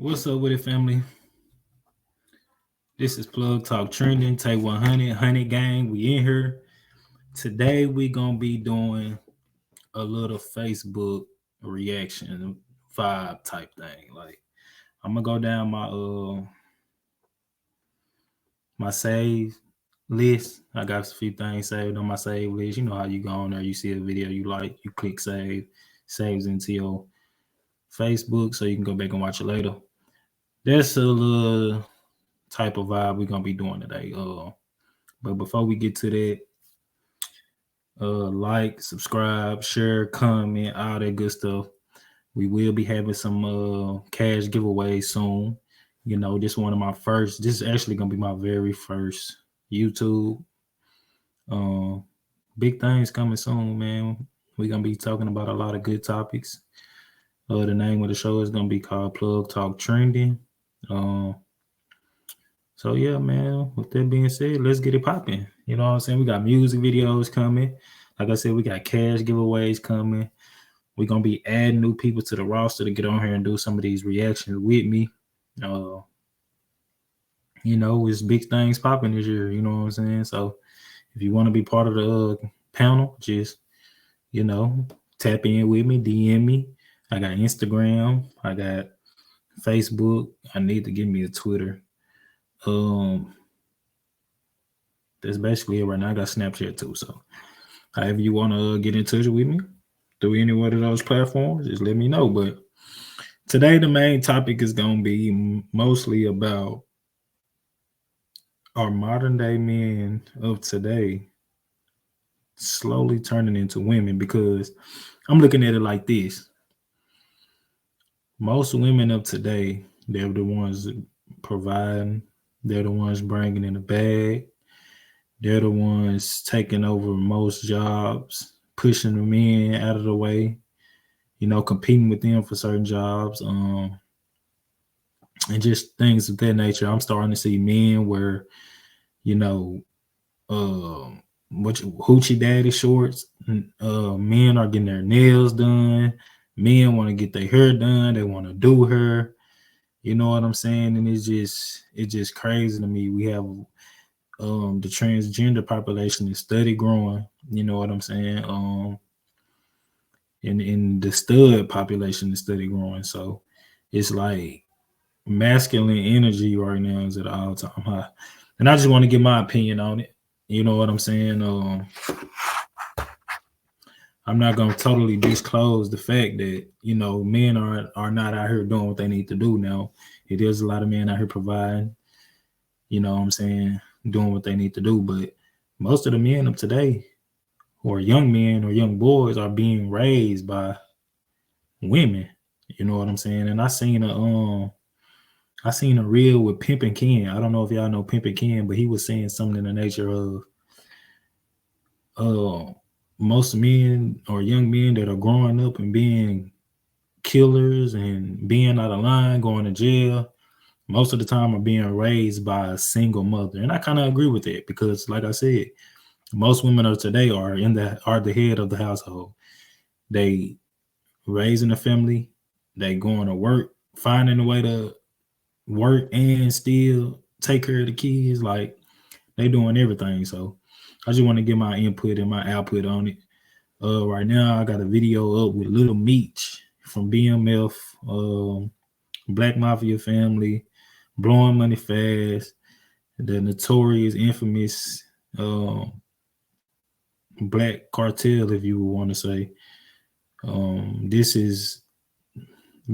What's up with it, family? This is Plug Talk Trending, Take 100 Gang. We in here. Today we gonna be doing a little Facebook reaction vibe type thing. Like I'm gonna go down my save list. I got a few things saved on my save list. You know how you go on there, you see a video you like, you click save, saves into your Facebook so you can go back and watch it later. That's a little type of vibe we're gonna be doing today. But before we get to that, like, subscribe, share, comment, all that good stuff. We will be having some cash giveaways soon. You know, this one of my first. This is actually gonna be my very first YouTube. Um, Big things coming soon, man. We're gonna be talking about a lot of good topics. The name of the show is gonna be called Plug Talk Trending. Um, so yeah, man. With that being said, let's get it popping. You know what I'm saying? We got music videos coming. Like I said, we got cash giveaways coming. We're gonna be adding new people to the roster to get on here and do some of these reactions with me. Uh, it's big things popping this year. You know what I'm saying? So if you want to be part of the panel, just you know tap in with me, DM me. I got Instagram. I got Facebook. I need to give me a Twitter. Um, that's basically it right now. I got Snapchat too. So however you want to get in touch with me through any one of those platforms, just let me know. But today, the main topic is going to be mostly about our modern day men of today slowly turning into women because I'm looking at it like this. Most women of today, they're the ones providing, they're the ones bringing in the bag, they're the ones taking over most jobs, pushing the men out of the way, competing with them for certain jobs. And just things of that nature. I'm starting to see men where, you know, what hoochie daddy shorts. Men are getting their nails done. Men want to get their hair done. They want to do hair. You know what I'm saying? And it's just crazy to me. We have the transgender population is steady growing. You know what I'm saying? And the stud population is steady growing. So it's like masculine energy right now is at an all time high. And I just want to get my opinion on it. You know what I'm saying? I'm not gonna totally disclose the fact that men are not out here doing what they need to do now. It is a lot of men out here providing, what I'm saying, doing what they need to do. But most of the men of today, or young men or young boys, are being raised by women. You know what I'm saying? And I seen a reel with Pimpin' Ken. I don't know if y'all know Pimpin' Ken, but he was saying something in the nature of uh most men or young men that are growing up and being killers and being out of line, going to jail, most of the time are being raised by a single mother. And I kind of agree with that because, like I said, most women of today are the head of the household. They raising a family, they going to work, finding a way to work and still take care of the kids. Like they doing everything. So I just want to get my input and my output on it. Right now I got a video up with Little Meech from BMF, Black Mafia Family, Blowing Money Fast, the notorious, infamous Black Cartel, if you would want to say. This is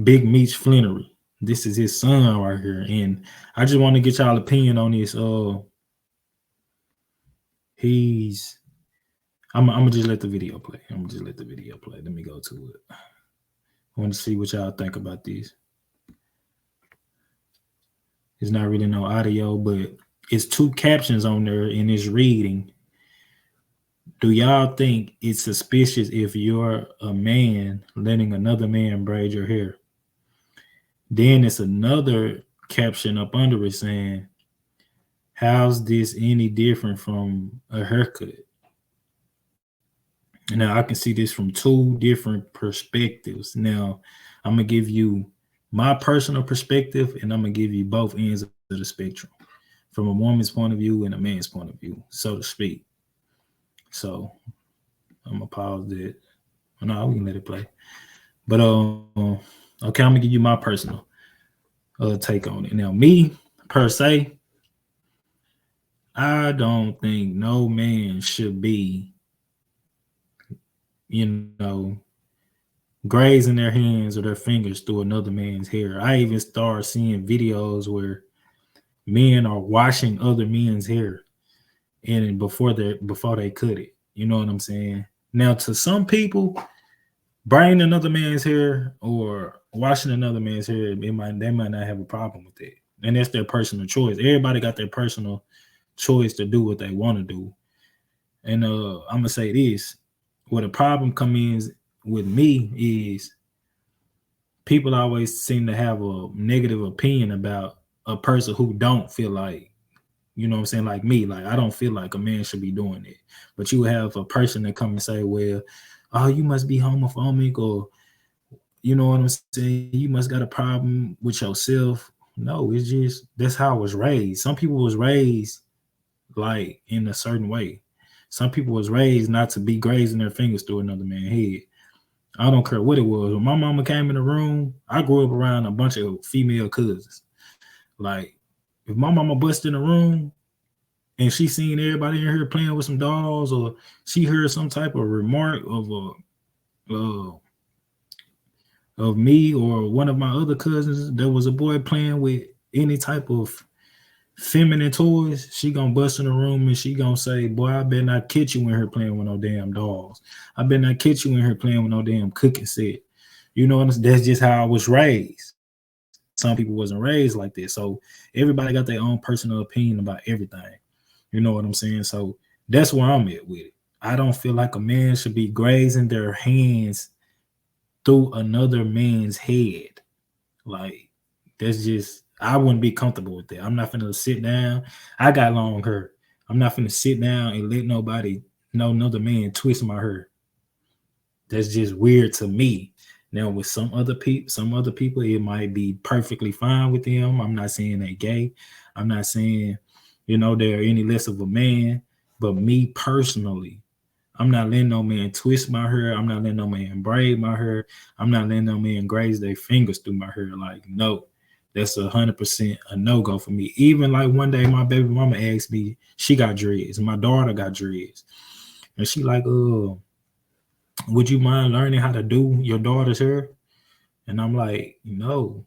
Big Meech Flannery. This is his son right here, and I just want to get y'all opinion on this. He's I'm gonna just let the video play. I'm gonna just let the video play. Let me go to it. I want to see what y'all think about this. It's not really no audio, but it's two captions on there and it's reading. Do y'all think it's suspicious if you're a man letting another man braid your hair? Then it's another caption up under it saying, how's this any different from a haircut? Now I can see this from two different perspectives. Now I'm gonna give you my personal perspective, and I'm gonna give you both ends of the spectrum, from a woman's point of view and a man's point of view, so to speak. So I'm gonna pause that. No, we can let it play. But okay, I'm gonna give you my personal take on it. Now, me per se, I don't think no man should be, you know, grazing their hands or their fingers through another man's hair. I even start seeing videos where men are washing other men's hair and before they cut it. You know what I'm saying? Now, to some people, braiding another man's hair or washing another man's hair, they might not have a problem with it, and that's their personal choice. Everybody got their personal choice to do what they want to do. And I'm gonna say this: where the problem comes in with me is people always seem to have a negative opinion about a person who don't feel like, you know what I'm saying, like me. Like, I don't feel like a man should be doing it. But you have a person that come and say, well, oh, you must be homophobic, or you know what I'm saying, you must got a problem with yourself. No, it's just that's how I was raised. Some people was raised like in a certain way. Some people was raised not to be grazing their fingers through another man's head. I don't care what it was. When my mama came in the room, I grew up around a bunch of female cousins. Like, if my mama busted in the room and she seen everybody in here playing with some dolls, or she heard some type of remark uh, of me or one of my other cousins, there was a boy playing with any type of feminine toys, she gonna bust in the room and she gonna say, boy, I better not catch you in here playing with no damn dolls. I better not catch you in here playing with no damn cooking set. You know, that's just how I was raised. Some people wasn't raised like that. So everybody got their own personal opinion about everything. You know what I'm saying? So that's where I'm at with it. I don't feel like a man should be grazing their hands through another man's head. Like, that's just, I wouldn't be comfortable with that. I'm not finna sit down. I got long hair. I'm not finna sit down and let nobody, no another man twist my hair. That's just weird to me. Now, with some other people, it might be perfectly fine with them. I'm not saying they gay. I'm not saying, they're any less of a man. But me personally, I'm not letting no man twist my hair. I'm not letting no man braid my hair. I'm not letting no man graze their fingers through my hair. Like, no, that's 100% a no-go for me. Even like one day, my baby mama asked me, she got dreads. My daughter got dreads. And she like, would you mind learning how to do your daughter's hair? And I'm like, no.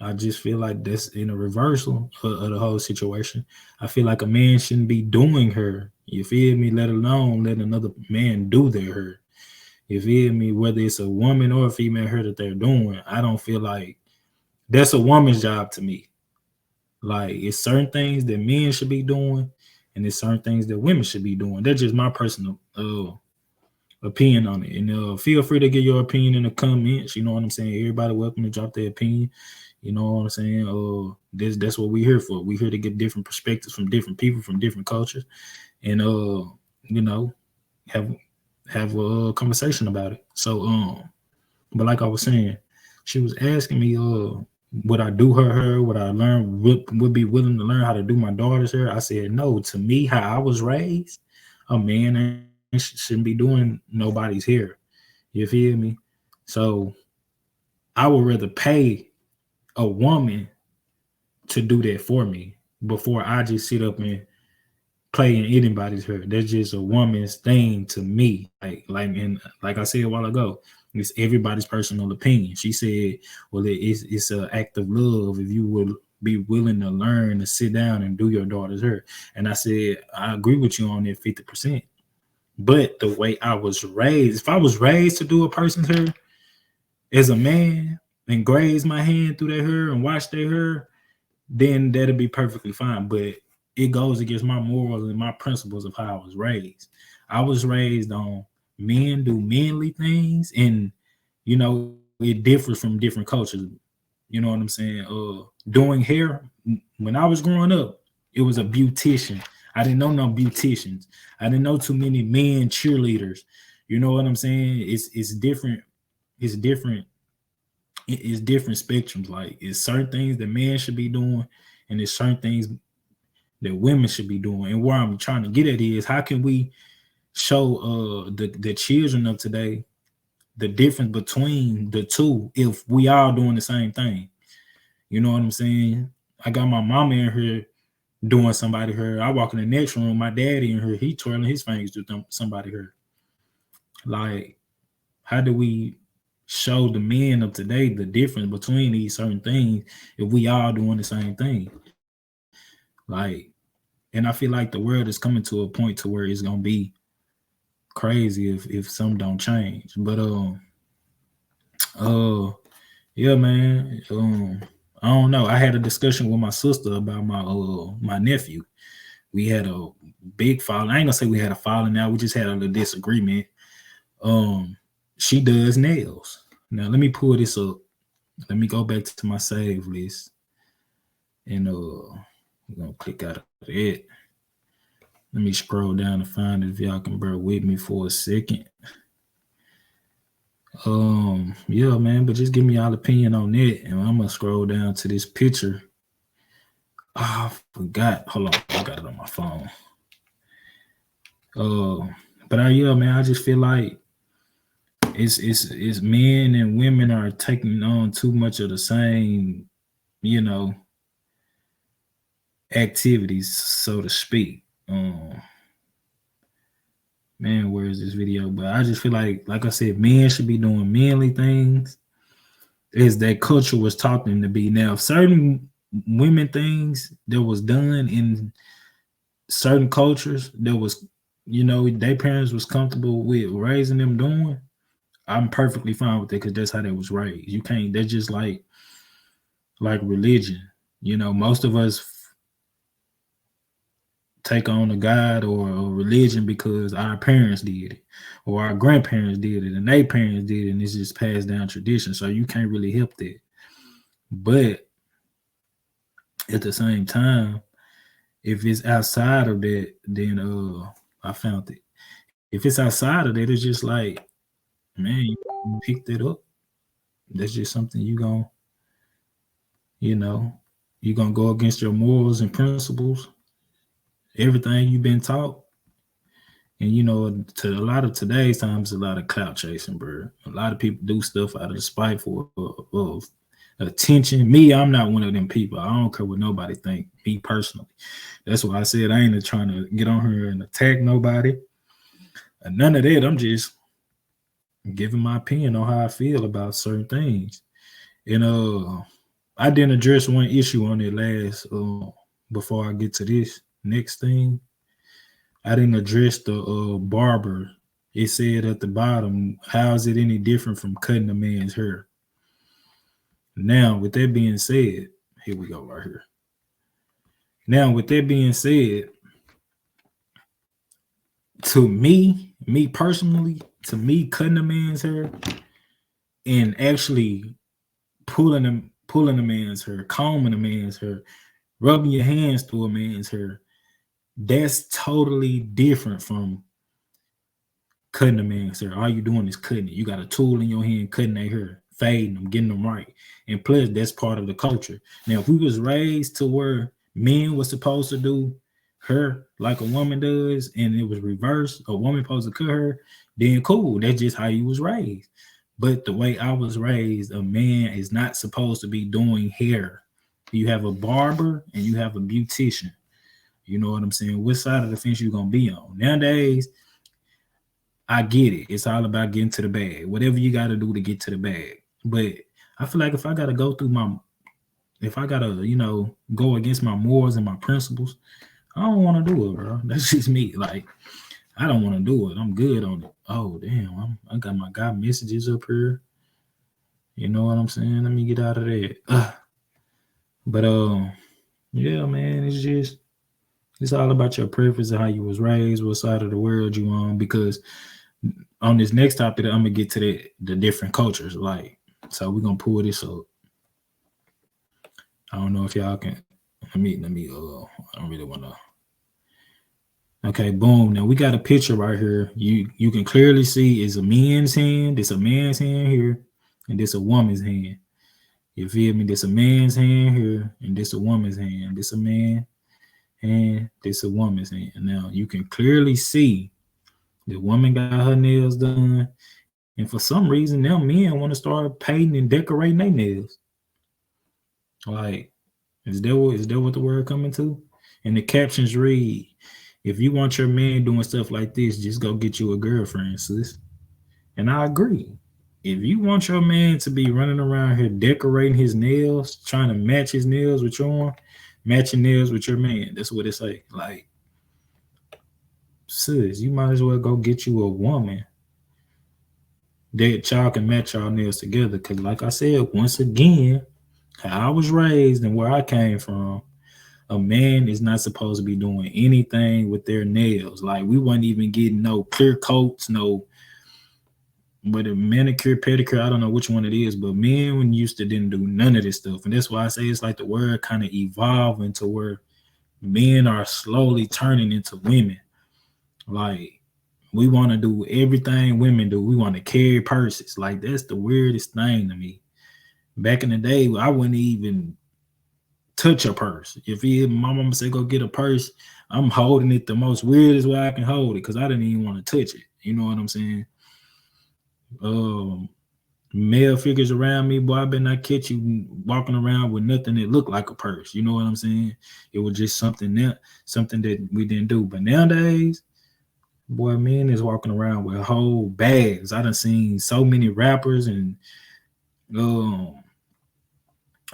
I just feel like that's in a reversal of the whole situation. I feel like a man shouldn't be doing her. You feel me? Let alone let another man do their hair. You feel me? Whether it's a woman or a female hair that they're doing, I don't feel like that's a woman's job to me. Like, it's certain things that men should be doing, and it's certain things that women should be doing. That's just my personal opinion on it. And feel free to give your opinion in the comments. You know what I'm saying? Everybody welcome to drop their opinion. You know what I'm saying? That's what we're here for. We're here to get different perspectives from different people from different cultures, and have a conversation about it. So but like I was saying, she was asking me would I do her hair? Would I would be willing to learn how to do my daughter's hair? I said no. To me, how I was raised, a man shouldn't be doing nobody's hair. You feel me? So I would rather pay a woman to do that for me before I just sit up and play in anybody's hair. That's just a woman's thing to me. Like I said a while ago, it's everybody's personal opinion. She said, well, it's an act of love if you would be willing to learn to sit down and do your daughter's hair. And I said, I agree with you on that 50%. But the way I was raised, if I was raised to do a person's hair as a man and graze my hand through their hair and wash their hair, then that'll be perfectly fine. But it goes against my morals and my principles of how I was raised. I was raised on men do manly things, and it differs from different cultures. You know what I'm saying? Doing hair, when I was growing up, it was a beautician. I didn't know no beauticians. I didn't know too many men cheerleaders. You know what I'm saying? It's different. It's different it's different spectrums. Like it's certain things that men should be doing, and there's certain things that women should be doing. And where I'm trying to get at is how can we show the children of today the difference between the two if we all doing the same thing? You know what I'm saying? I got my mama in here doing somebody her. I walk in the next room, my daddy in here, he twirling his fingers to somebody her. Like, how do we show the men of today the difference between these certain things if we all doing the same thing? Like, and I feel like the world is coming to a point to where it's gonna be crazy if some don't change. But uh yeah, man. I don't know. I had a discussion with my sister about my nephew. We had a big falling. I ain't gonna say we had a falling out. We just had a little disagreement. She does nails. Now let me pull this up. Let me go back to my save list, and we're gonna click out of it. Let me scroll down to find it. If y'all can bear with me for a second. Yeah, man, but just give me y'all opinion on it, and I'm gonna scroll down to this picture. Oh, I forgot. Hold on, I got it on my phone. But yeah, man, I just feel like it's men and women are taking on too much of the same, you know, activities, so to speak. Man, where is this video? But I just feel like I said, men should be doing manly things. Is that culture was talking to be now certain women things that was done in certain cultures that was, you know, their parents was comfortable with raising them doing. I'm perfectly fine with it because that's how they was raised. You can't. That's just like religion. You know, most of us take on a God or a religion because our parents did it or our grandparents did it and their parents did it, and it's just passed down tradition. So you can't really help that. But at the same time, if it's outside of that, then I found it. If it's outside of that, it's just like, man, you pick that up. That's just something you know, you're gonna go against your morals and principles, everything you've been taught. And you know, to a lot of today's times, a lot of clout chasing, bro. A lot of people do stuff out of the spiteful of attention. Me, I'm not one of them people. I don't care what nobody think. Me personally, that's why I said I ain't trying to get on here and attack nobody. And none of that. I'm just giving my opinion on how I feel about certain things. And I didn't address one issue on it last. Before I get to this next thing, I didn't address the barber. It said at the bottom, how is it any different from cutting a man's hair? Now, with that being said, here we go right here. Now, with that being said, to me personally, to me, cutting a man's hair and actually pulling a man's hair, combing a man's hair, rubbing your hands through a man's hair, that's totally different from cutting a man's hair. All you doing is cutting it. You got a tool in your hand, cutting their hair, fading them, getting them right. And plus, that's part of the culture. Now, if we was raised to where men was supposed to do hair like a woman does, and it was reversed, a woman supposed to cut her, then cool. That's just how you was raised. But the way I was raised, a man is not supposed to be doing hair. You have a barber and you have a beautician. You know what I'm saying? Which side of the fence you gonna be on? Nowadays, I get it. It's all about getting to the bag. Whatever you got to do to get to the bag. But I feel like if I got to go through if I got to, you know, go against my morals and my principles, I don't want to do it, bro. That's just me. Like, I don't want to do it. I'm good on it. Oh, damn. I got my God messages up here. You know what I'm saying? Let me get out of that. But, yeah, man, it's all about your preference and how you was raised, what side of the world you on, because on this next topic, I'm gonna get to the different cultures. Like, so we're gonna pull this up. I don't know if y'all can. Let me. I don't really want to. Okay, boom. Now we got a picture right here. You can clearly see it's a man's hand. It's a man's hand here, and it's a woman's hand. You feel me? This a man's hand here, and this a woman's hand. This a man hand, this a woman's hand. Now you can clearly see the woman got her nails done, and for some reason, now men want to start painting and decorating their nails. Like, is that what the word coming to? And the captions read, "If you want your man doing stuff like this, just go get you a girlfriend, sis." And I agree. If you want your man to be running around here decorating his nails, trying to match his nails with your matching nails with your man, that's what it say. Like, sis, you might as well go get you a woman that y'all can match y'all nails together. Cause like I said, once again, how I was raised and where I came from, a man is not supposed to be doing anything with their nails. Like we wasn't even getting no clear coats, no but a manicure, pedicure, I don't know which one it is, but men when used to didn't do none of this stuff. And that's why I say it's like the word kind of evolving to where men are slowly turning into women. Like we want to do everything women do. We want to carry purses. Like that's the weirdest thing to me. Back in the day, I wouldn't even touch a purse. If my mama say go get a purse, I'm holding it the most weirdest way I can hold it because I didn't even want to touch it. You know what I'm saying? Um, Male figures around me, boy, I better not catch you walking around with nothing that looked like a purse. You know what I'm saying? It was just something that we didn't do. But nowadays, boy, men is walking around with whole bags. I done seen so many rappers and um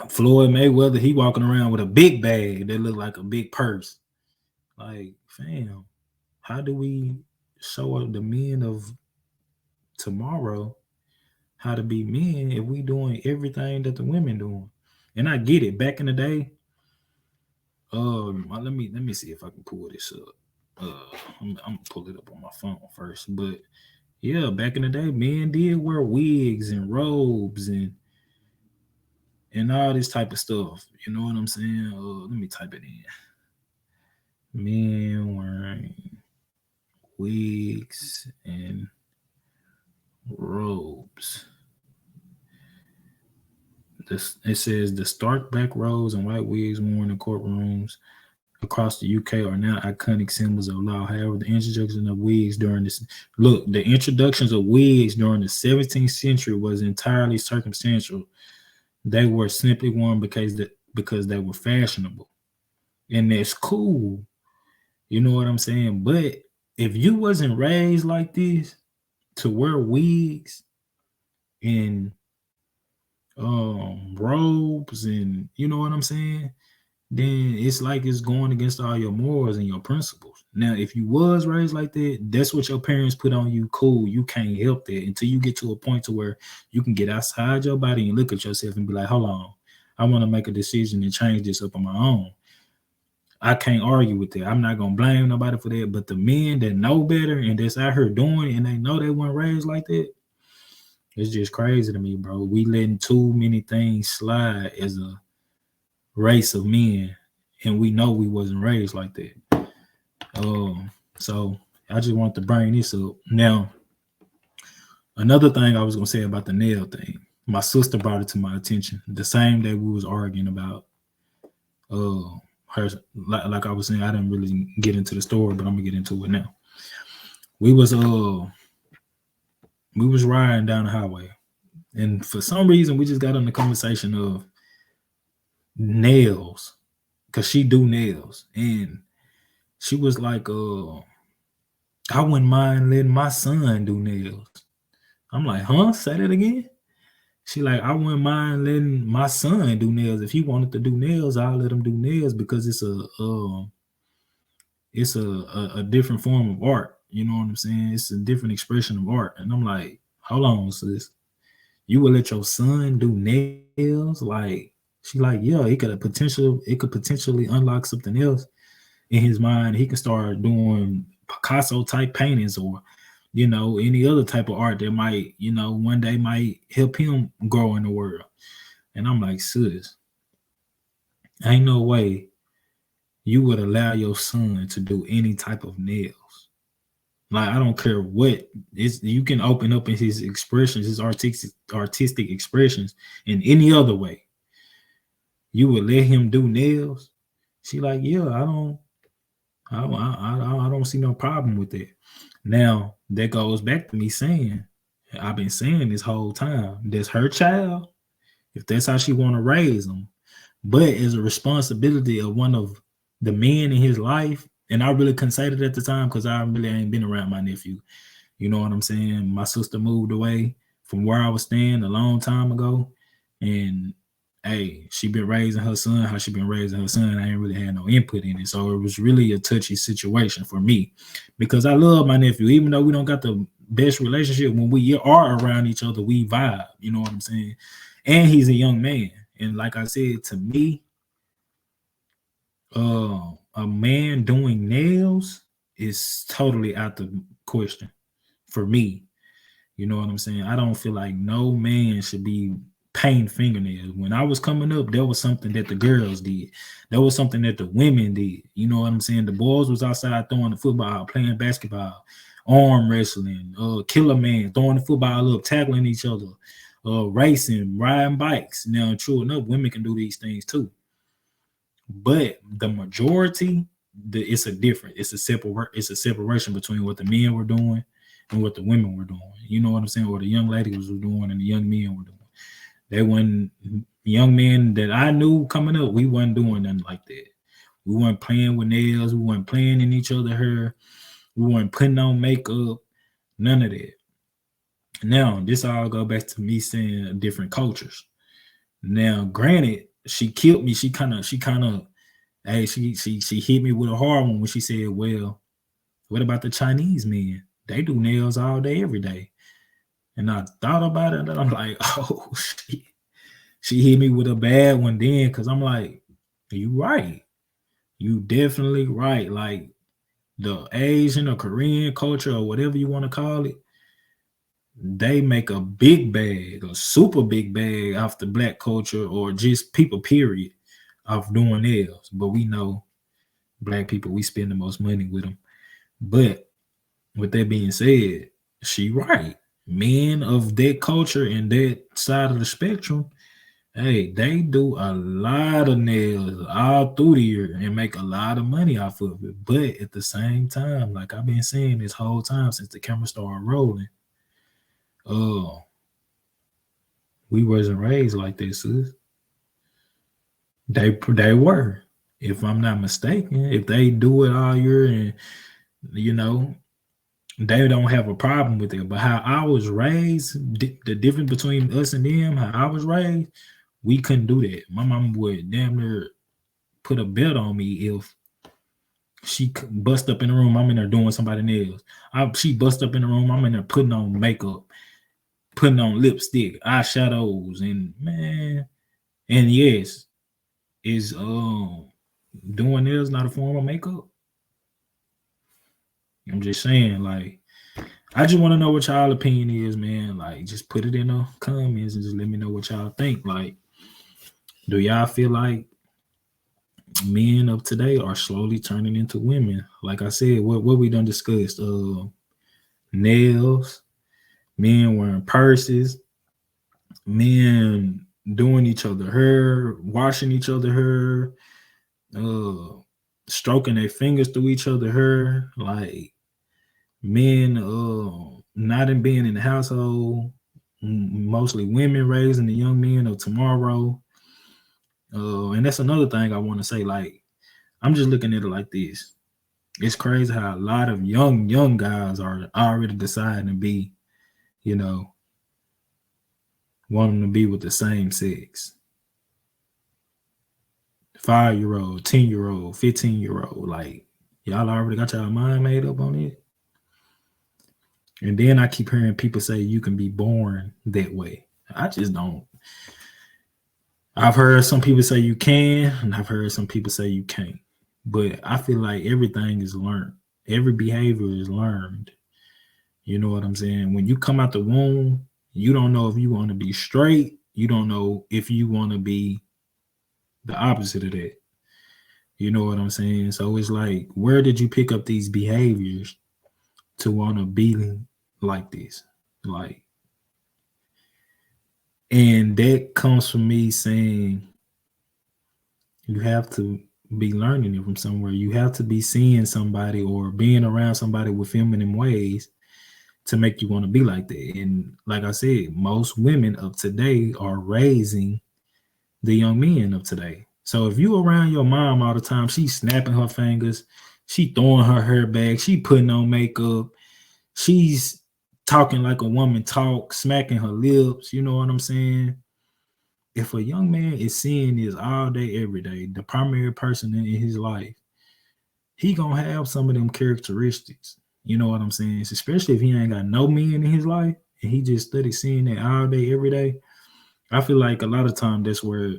Floyd Mayweather, he walking around with a big bag that look like a big purse. Like, fam, how do we show up the men of tomorrow how to be men if we doing everything that the women doing? And I get it. Back in the day, let me see if I can pull this up. I'm gonna pull it up on my phone first. But yeah, back in the day, men did wear wigs and robes and all this type of stuff. You know what I'm saying? Let me type it in. Men wearing wigs and robes. It says the stark black robes and white wigs worn in courtrooms across the UK are now iconic symbols of law. However, the introductions of wigs during the 17th century was entirely circumstantial. They were simply worn because they were fashionable, and that's cool. You know what I'm saying? But if you wasn't raised like this to wear wigs and robes and you know what I'm saying, then it's like it's going against all your morals and your principles. Now, if you was raised like that, that's what your parents put on you. Cool, you can't help that until you get to a point to where you can get outside your body and look at yourself and be like, hold on, I want to make a decision and change this up on my own. I can't argue with that. I'm not gonna blame nobody for that. But the men that know better and that's out here doing it and they know they weren't raised like that, it's just crazy to me, bro. We letting too many things slide as a race of men, and we know we wasn't raised like that. So I just want to bring this up. Now, another thing I was gonna say about the nail thing, my sister brought it to my attention the same day we was arguing about her. Like I was saying, I didn't really get into the story, but I'm gonna get into it now. We was riding down the highway, and for some reason we just got on the conversation of nails because she do nails, and she was like, I wouldn't mind letting my son do nails. I'm like, huh? Say that again. She like, I wouldn't mind letting my son do nails. If he wanted to do nails, I'll let him do nails because it's a different form of art. You know what I'm saying? It's a different expression of art. And I'm like, hold on, sis. You would let your son do nails? Like, she like, yeah, it could potentially unlock something else in his mind. He could start doing Picasso type paintings or any other type of art that might one day might help him grow in the world. And I'm like, sis, ain't no way you would allow your son to do any type of nails. Like, I don't care what you can open up in his expressions, his artistic expressions in any other way. You would let him do nails? She like, yeah, I don't see no problem with that. Now that goes back to me saying, I've been saying this whole time, that's her child. If that's how she want to raise them, but as a responsibility of one of the men in his life, and I really couldn't say that at the time because I really ain't been around my nephew. You know what I'm saying? My sister moved away from where I was staying a long time ago, and hey, she been raising her son how she been raising her son. I ain't really had no input in it, so it was really a touchy situation for me because I love my nephew, even though we don't got the best relationship. When we are around each other, we vibe. You know what I'm saying? And he's a young man, and like I said, to me, a man doing nails is totally out the question for me. You know what I'm saying? I don't feel like no man should be painting fingernails. When I was coming up, there was something that the girls did. There was something that the women did. You know what I'm saying? The boys was outside throwing the football, playing basketball, arm wrestling, killer man, throwing the football up, tackling each other, racing, riding bikes. Now, true enough, women can do these things too. But the majority, it's a separation between what the men were doing and what the women were doing. You know what I'm saying? Or the young ladies were doing and the young men were doing. They weren't young men that I knew coming up, we wasn't doing nothing like that. We weren't playing with nails, we weren't playing in each other's hair, we weren't putting on makeup, none of that. Now, this all go back to me saying different cultures. Now, granted, she killed me. She kind of hey, she hit me with a hard one when she said, well, what about the Chinese men? They do nails all day, every day. And I thought about it, and I'm like, oh shit. She hit me with a bad one then, because I'm like, you right. You definitely right. Like the Asian or Korean culture or whatever you want to call it, they make a big bag, a super big bag off the black culture or just people, period, of doing nails. But we know black people, we spend the most money with them. But with that being said, she right. Men of that culture and that side of the spectrum, hey, they do a lot of nails all through the year and make a lot of money off of it. But at the same time, like I've been saying this whole time since the camera started rolling, oh, we wasn't raised like this, sis. They were, if I'm not mistaken. If they do it all year and you know they don't have a problem with it. But how I was raised, the difference between us and them, how I was raised, we couldn't do that. My mom would damn near put a belt on me if she bust up in the room. I'm in there doing somebody nails. She bust up in the room. I'm in there putting on makeup, putting on lipstick, eyeshadows, and man, and yes, is doing nails not a form of makeup? I'm just saying, like, I just want to know what y'all opinion is, man. Like, just put it in the comments and just let me know what y'all think. Like, do y'all feel like men of today are slowly turning into women? Like I said, what we done discussed, nails, men wearing purses, men doing each other hair, washing each other hair, uh, stroking their fingers through each other hair, like men not in being in the household, mostly women raising the young men of tomorrow. And that's another thing I want to say. Like, I'm just looking at it like this. It's crazy how a lot of young guys are already deciding to be, you know, wanting to be with the same sex. 5-year-old, 10-year-old, 15-year-old. Like, y'all already got y'all mind made up on it. And then I keep hearing people say you can be born that way. I just don't. I've heard some people say you can, and I've heard some people say you can't. But I feel like everything is learned. Every behavior is learned. You know what I'm saying? When you come out the womb, you don't know if you want to be straight. You don't know if you want to be the opposite of that. You know what I'm saying? So it's like, where did you pick up these behaviors to want to be like this? Like, and that comes from me saying You have to be learning it from somewhere. You have to be seeing somebody or being around somebody with feminine ways to make you want to be like that. And like I said, most women of today are raising the young men of today. So if you around your mom all the time, she's snapping her fingers, she throwing her hair back, she putting on makeup, she's talking like a woman talk, smacking her lips, you know what I'm saying? If a young man is seeing this all day, every day, the primary person in his life, he gonna have some of them characteristics. You know what I'm saying? Especially if he ain't got no men in his life and he just study seeing that all day, every day. I feel like a lot of time that's where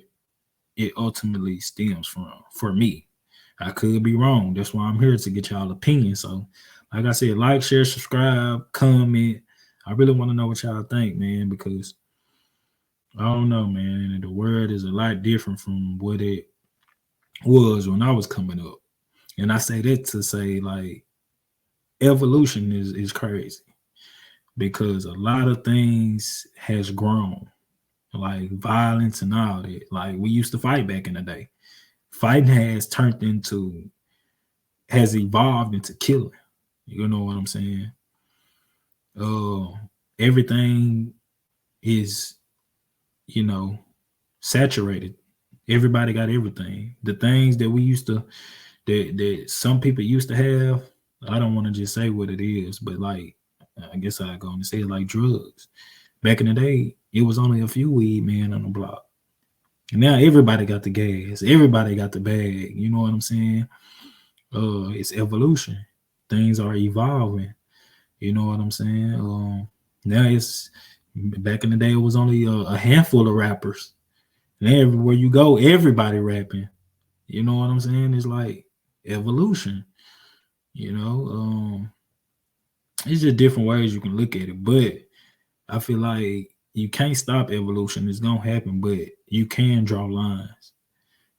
it ultimately stems from. For me, I could be wrong. That's why I'm here to get y'all opinion. So, like I said, like, share, subscribe, comment. I really want to know what y'all think, man, because I don't know, man. The world is a lot different from what it was when I was coming up. And I say that to say, like, evolution is crazy because a lot of things has grown, like violence and all that. Like, we used to fight back in the day. Fighting has evolved into killing. You know what I'm saying? Uh, Everything is, you know, saturated. Everybody got everything. The things that we used to that some people used to have, I don't want to just say what it is, but like, I guess I go and say it, like drugs. Back in the day, it was only a few weed men on the block. And now everybody got the gas. Everybody got the bag. You know what I'm saying? It's evolution. Things are evolving. You know what I'm saying? Now it's back in the day, it was only a handful of rappers. And everywhere you go, everybody rapping. You know what I'm saying? It's like evolution. You know, it's just different ways you can look at it. But I feel like you can't stop evolution. It's gonna happen, but you can draw lines.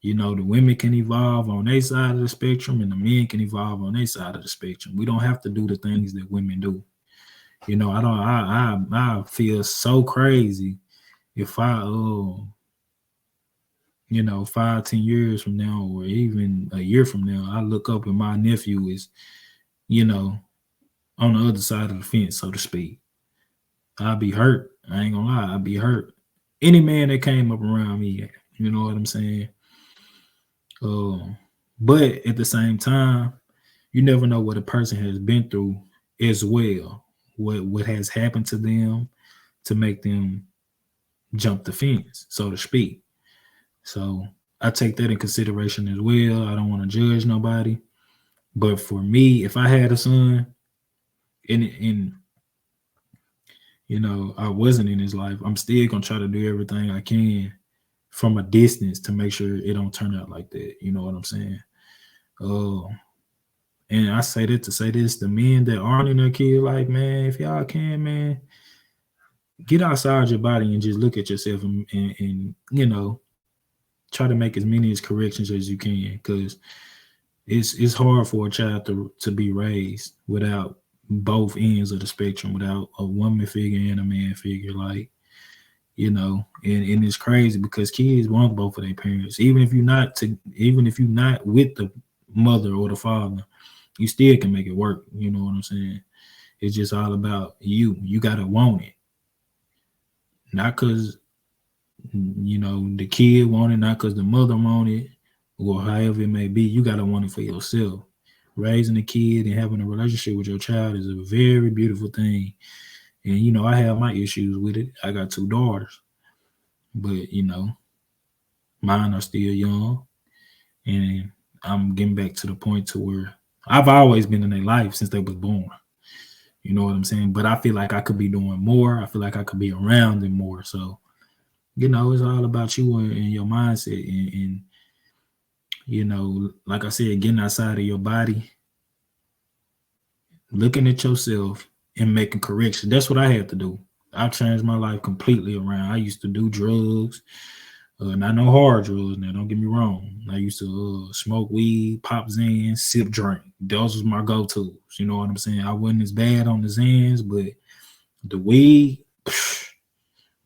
You know, the women can evolve on their side of the spectrum, and the men can evolve on their side of the spectrum. We don't have to do the things that women do. You know, I don't. I feel so crazy if I, you know, 5, 10 years from now, or even a year from now, I look up and my nephew is, you know, on the other side of the fence, so to speak. I'd be hurt. I ain't gonna lie, I'd be hurt. Any man that came up around me, you know what I'm saying? Um, but at the same time, you never know what a person has been through as well. What has happened to them to make them jump the fence, so to speak. So I take that in consideration as well. I don't want to judge nobody. But for me, if I had a son and you know I wasn't in his life, I'm still gonna try to do everything I can from a distance to make sure it don't turn out like that. You know what I'm saying? Uh, and I say that to say this: the men that aren't in their kid life, man, if y'all can, man, get outside your body and just look at yourself and you know try to make as many as corrections as you can, because it's hard for a child to be raised without both ends of the spectrum, without a woman figure and a man figure. Like, you know, and it's crazy because kids want both of their parents. Even if you're not with the mother or the father, you still can make it work. You know what I'm saying? It's just all about you. You gotta want it. Not cause you know the kid want it, not cause the mother want it, or however it may be. You gotta want it for yourself. Raising a kid and having a relationship with your child is a very beautiful thing. And you know, I have my issues with it. I got 2 daughters, but you know, mine are still young, and I'm getting back to the point to where I've always been in their life since they was born. You know what I'm saying? But I feel like I could be doing more. I feel like I could be around them more. So, you know, it's all about you and your mindset. And, you know, like I said, getting outside of your body, looking at yourself and making corrections. That's what I had to do. I changed my life completely around. I used to do drugs, not no hard drugs. Now, don't get me wrong. I used to smoke weed, pop Zans, sip drink. Those was my go-tos. You know what I'm saying? I wasn't as bad on the Zans, but the weed,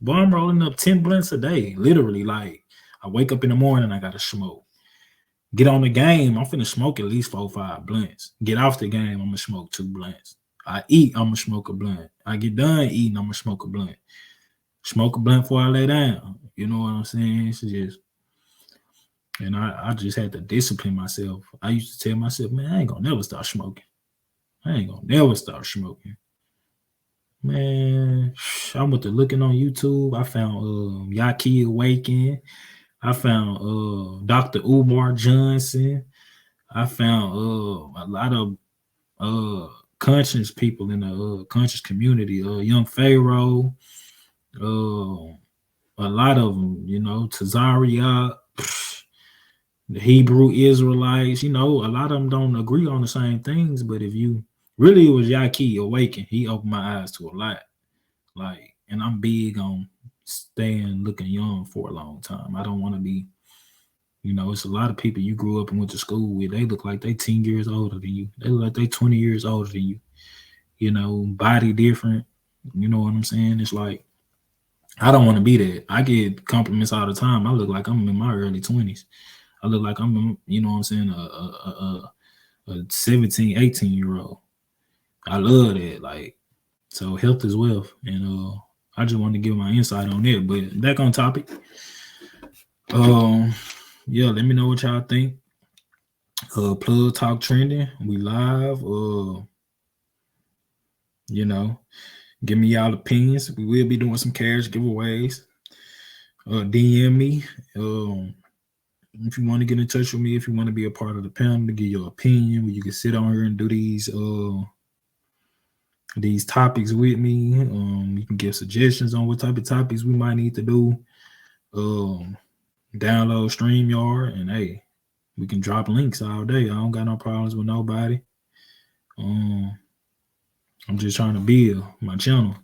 boy, I'm rolling up 10 blunts a day. Literally, like I wake up in the morning, I gotta smoke. Get on the game, I'm finna smoke at least 4 or 5 blunts. Get off the game, I'm gonna smoke 2 blunts. I eat, I'm gonna smoke a blunt. I get done eating, I'm gonna smoke a blunt. Smoke a blunt before I lay down. You know what I'm saying? It's just, and I just had to discipline myself. I used to tell myself, man, I ain't gonna never stop smoking. I ain't gonna never stop smoking. Man, I went to looking on YouTube. I found Yaki Awaken. I found Dr. Umar Johnson. I found a lot of conscious people in the conscious community. Young Pharaoh, uh, a lot of them, Tazaria, the Hebrew Israelites, a lot of them don't agree on the same things, but if you really, it was Yaki Awaken. He opened my eyes to a lot. Like, and I'm big on staying looking young for a long time. I don't want to be, it's a lot of people you grew up and went to school with. They look like they 10 years older than you. They look like they 20 years older than you. Body different. You know what I'm saying? It's like, I don't want to be that. I get compliments all the time. I look like I'm in my early 20s. I look like I'm, you know what I'm saying, a 17, 18-year-old. I love that. Like, so health is wealth. And I just wanted to give my insight on it. But back on topic. Yeah, let me know what y'all think. Plug Talk Trending. We live. Give me y'all opinions. We will be doing some cash giveaways. DM me. If you want to get in touch with me, if you want to be a part of the panel to give your opinion, where you can sit on here and do these topics with me. You can give suggestions on what type of topics we might need to do. Download StreamYard, and hey, we can drop links all day. I don't got no problems with nobody. I'm just trying to build my channel.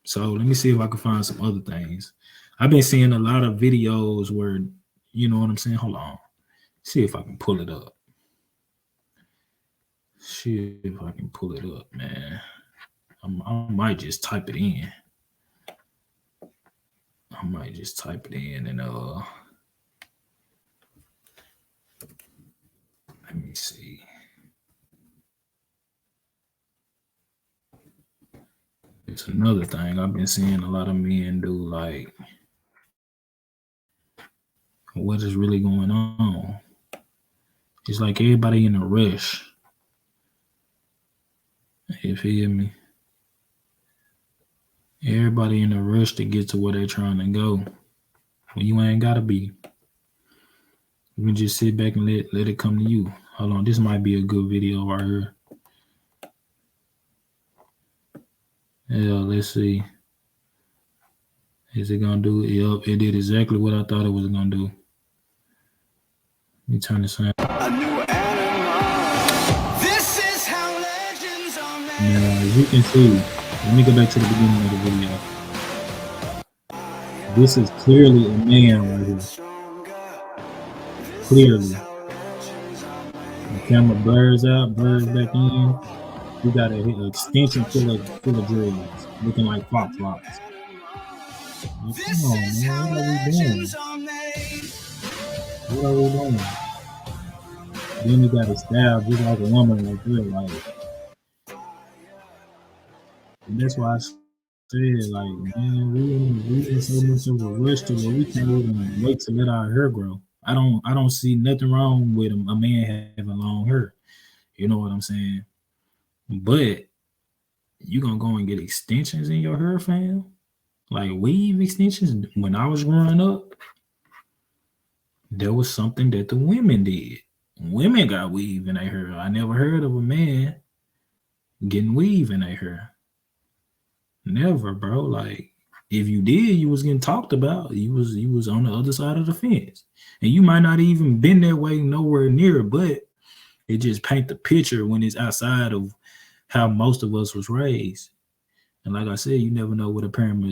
So let me see if I can find some other things. I've been seeing a lot of videos where, you know what I'm saying? Hold on. See if I can pull it up. See if I can pull it up, man. I might just type it in. I might just type it in and let me see. It's another thing I've been seeing a lot of men do, like, what is really going on? It's like everybody in a rush. You feel me? Everybody in a rush to get to where they're trying to go. Well, you ain't gotta be. You can just sit back and let it come to you. Hold on, this might be a good video right here. Yeah, let's see. Is it gonna do it? Yep, it did exactly what I thought it was gonna do. Let me turn this on. A new animal. This is how legends are made. Now, as you can see, let me go back to the beginning of the video. This is clearly a man right here. Clearly. The camera blurs out, blurs back in. We got an extension full of dreads, looking like flop flops. Oh, come on, man. What are we doing? What are we doing? Then he got a style just like a woman right there, like. And that's why I said, like, man, we in so much of a rush to where we can't even wait to let our hair grow. I don't see nothing wrong with a man having long hair. You know what I'm saying? But you gonna go and get extensions in your hair, fam? Like weave extensions. When I was growing up, there was something that the women did. Women got weave in their hair. I never heard of a man getting weave in their hair. Never, bro. Like, if you did, you was getting talked about. You was on the other side of the fence. And you might not even been that way nowhere near, but it just paint the picture when it's outside of how most of us was raised. And like I said, you never know what a person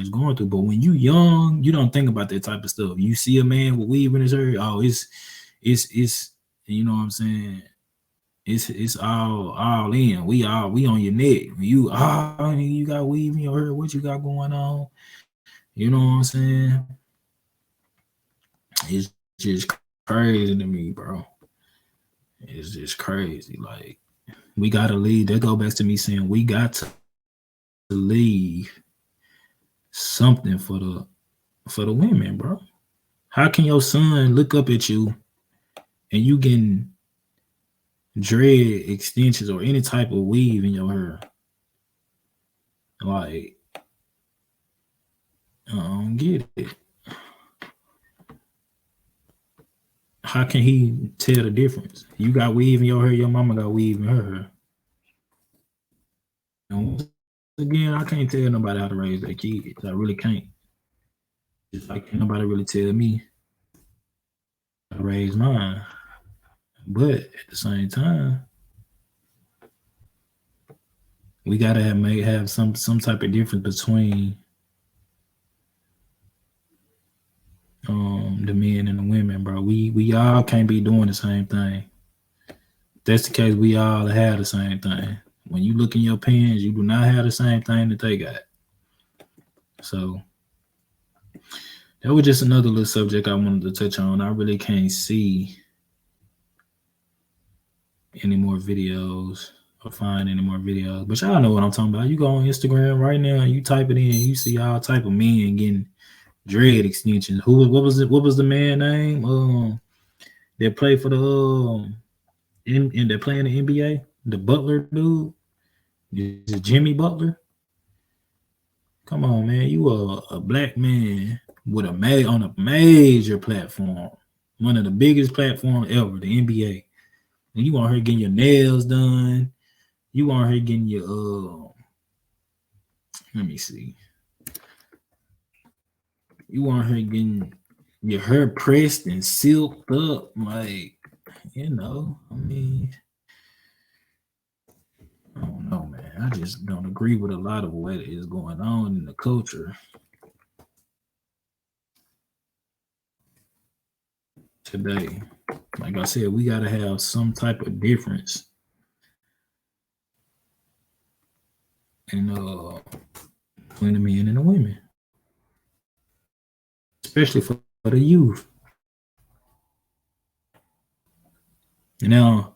is going through. But when you young, you don't think about that type of stuff. You see a man with weave in his hair, oh, it's you know what I'm saying? It's all in. We on your neck. You got weave in your hair. What you got going on? You know what I'm saying? It's just crazy to me, bro. It's just crazy. Like we gotta leave. That go back to me saying we got to leave something for the women, bro. How can your son look up at you and you getting dread extensions or any type of weave in your hair? Like, I don't get it. How can he tell the difference? You got weave in your hair, your mama got weave in her hair. And once again, I can't tell nobody how to raise their kids. I really can't. Just like can't nobody really tell me how to raise mine. But at the same time, we gotta have some type of difference between the men and the women, bro. We all can't be doing the same thing. If that's the case, we all have the same thing. When you look in your pants, you do not have the same thing that they got. So that was just another little subject I wanted to touch on. I really can't see any more videos or find any more videos. But y'all know what I'm talking about. You go on Instagram right now and you type it in, you see all type of men getting dread extensions. What was it? What was the man name? That played for the and they're playing the NBA. The Butler dude. Is it Jimmy Butler? Come on, man. You a black man with on a major platform, one of the biggest platforms ever, the NBA. And you want her getting your nails done. You want her getting your let me see. You want her getting your hair pressed and silked up, like, you know. I mean, I don't know, man. I just don't agree with a lot of what is going on in the culture today. Like I said, we gotta have some type of difference in between the men and the women, especially for the youth. Now,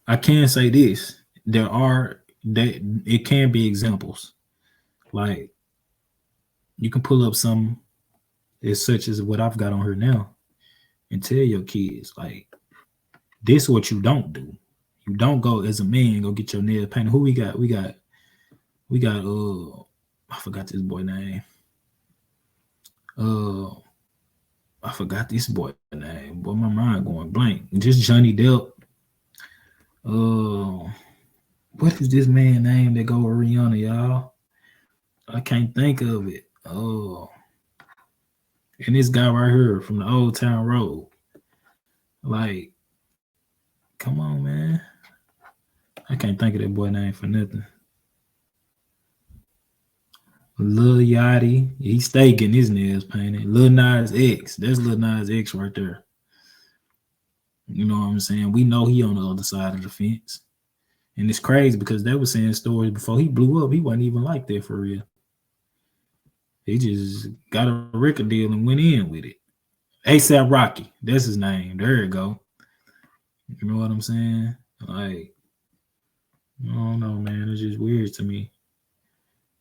I can say this: it can be examples. Like you can pull up some as such as what I've got on her now, and tell your kids like, this is what you don't do. You don't go as a man go get your nails painted. Who we got? We got I forgot this boy name. I forgot this boy name. Boy, my mind going blank. Just Johnny Depp. What is this man name that go with Rihanna, y'all? I can't think of it. Oh, and this guy right here from the Old Town Road. Like, come on, man. I can't think of that boy name for nothing. Lil Yachty, he stay getting his nails painted. Lil Nas X, that's Lil Nas X right there. You know what I'm saying? We know he on the other side of the fence. And it's crazy because they were saying stories before he blew up. He wasn't even like that for real. He just got a record deal and went in with it. ASAP Rocky, that's his name. There you go. You know what I'm saying? Like, I don't know, man. It's just weird to me.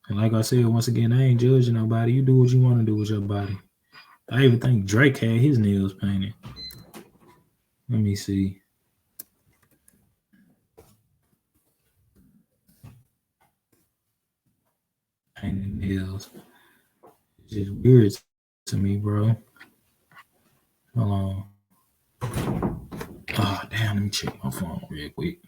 And like I said, once again, I ain't judging nobody. You do what you want to do with your body. I even think Drake had his nails painted. Let me see. Painted nails. It's just weird to me, bro. Hold on. Oh, damn. Let me check my phone real quick.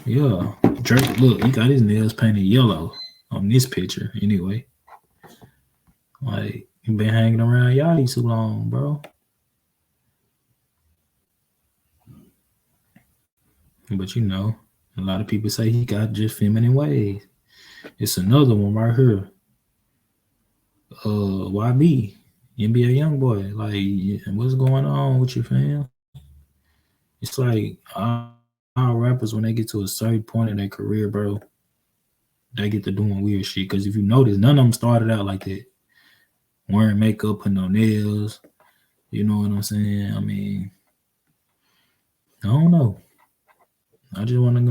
Yeah. Drake, look, he got his nails painted yellow on this picture, anyway. Like, he been hanging around Yachty too long, bro. But you know, a lot of people say he got just feminine ways. It's another one right here. YB, NBA YoungBoy. Like, what's going on with you, fam? It's like, I rappers, when they get to a certain point in their career, bro, they get to doing weird shit. Because if you notice, none of them started out like that, wearing makeup, putting on nails. You know what I'm saying? I mean, I don't know. I just want to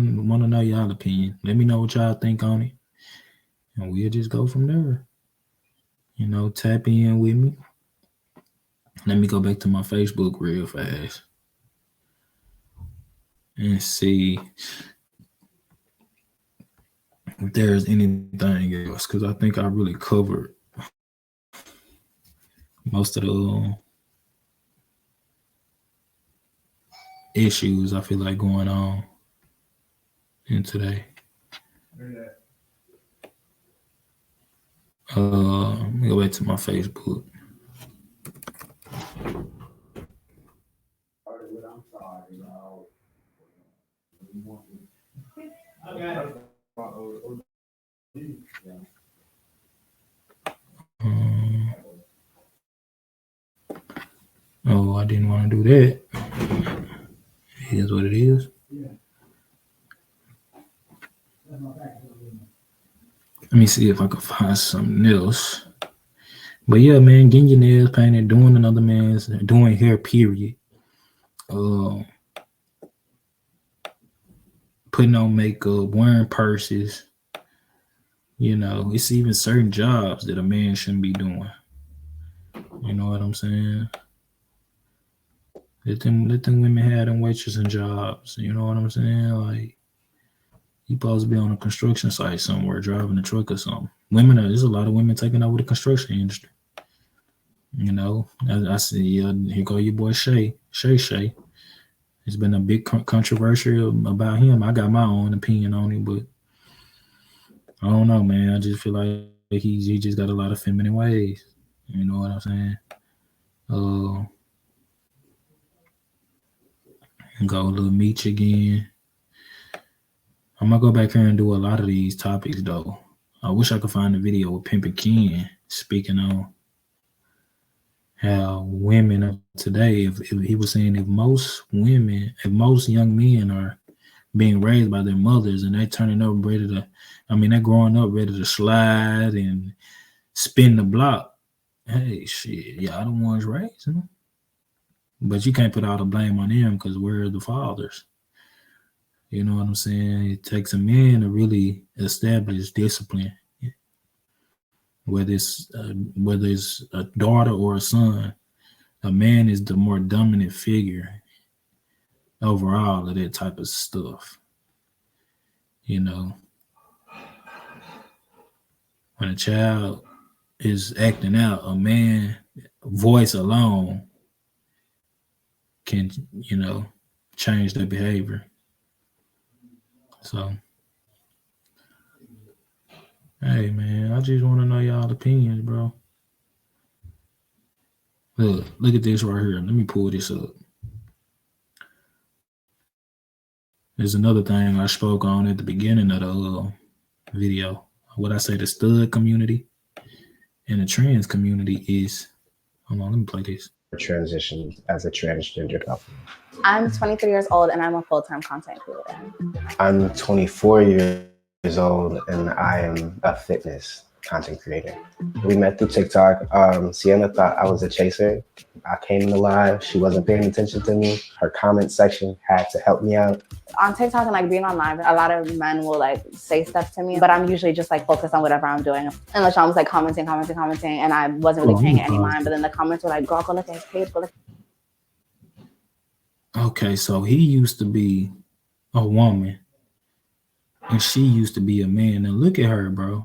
know y'all opinion. Let me know what y'all think on it, and we'll just go from there. Tap in with me. Let me go back to my Facebook real fast and see if there's anything else, because I think I really covered most of the issues I feel like going on in today. Let me go back to my Facebook. Oh, I didn't want to do that. It is what it is. Let me see if I can find something else. But yeah, man, getting your nails painted, doing another man's, doing hair, period. Putting on makeup, wearing purses. It's even certain jobs that a man shouldn't be doing. You know what I'm saying? Let them women have them waitressing jobs. You know what I'm saying? Like, you supposed to be on a construction site somewhere, driving a truck or something. There's a lot of women taking over the construction industry. I see. Here go your boy Shay. It's been a big controversy about him. I got my own opinion on it, but I don't know, man. I just feel like he just got a lot of feminine ways. You know what I'm saying? Go Little Meech again. I'm gonna go back here and do a lot of these topics though. I wish I could find a video with Pimpin' Ken speaking on how women of today, if he was saying if most young men are being raised by their mothers and they're turning up they're growing up ready to slide and spin the block. Hey, shit, y'all the ones raising them. But you can't put all the blame on them because we're the fathers. You know what I'm saying? It takes a man to really establish discipline, whether it's a daughter or a son. A man is the more dominant figure overall of that type of stuff. When a child is acting out, a man voice alone can, change their behavior. So, hey man, I just want to know y'all opinions, bro. Look at this right here. Let me pull this up. There's another thing I spoke on at the beginning of the video. What I say, the stud community and the trans community is. Hold on, let me play this. Transition as a transgender couple. I'm 23 years old and I'm a full-time content creator. I'm 24 years old and I am a fitness content creator. We met through TikTok. Sienna thought I was a chaser. I came in the live. She wasn't paying attention to me. Her comment section had to help me out. On TikTok and being on live, a lot of men will say stuff to me, but I'm usually just focused on whatever I'm doing. And LaShawn was commenting, and I wasn't really paying any mind. But then the comments were girl, go look at his page, go look. Okay, so he used to be a woman and she used to be a man. Now look at her, bro.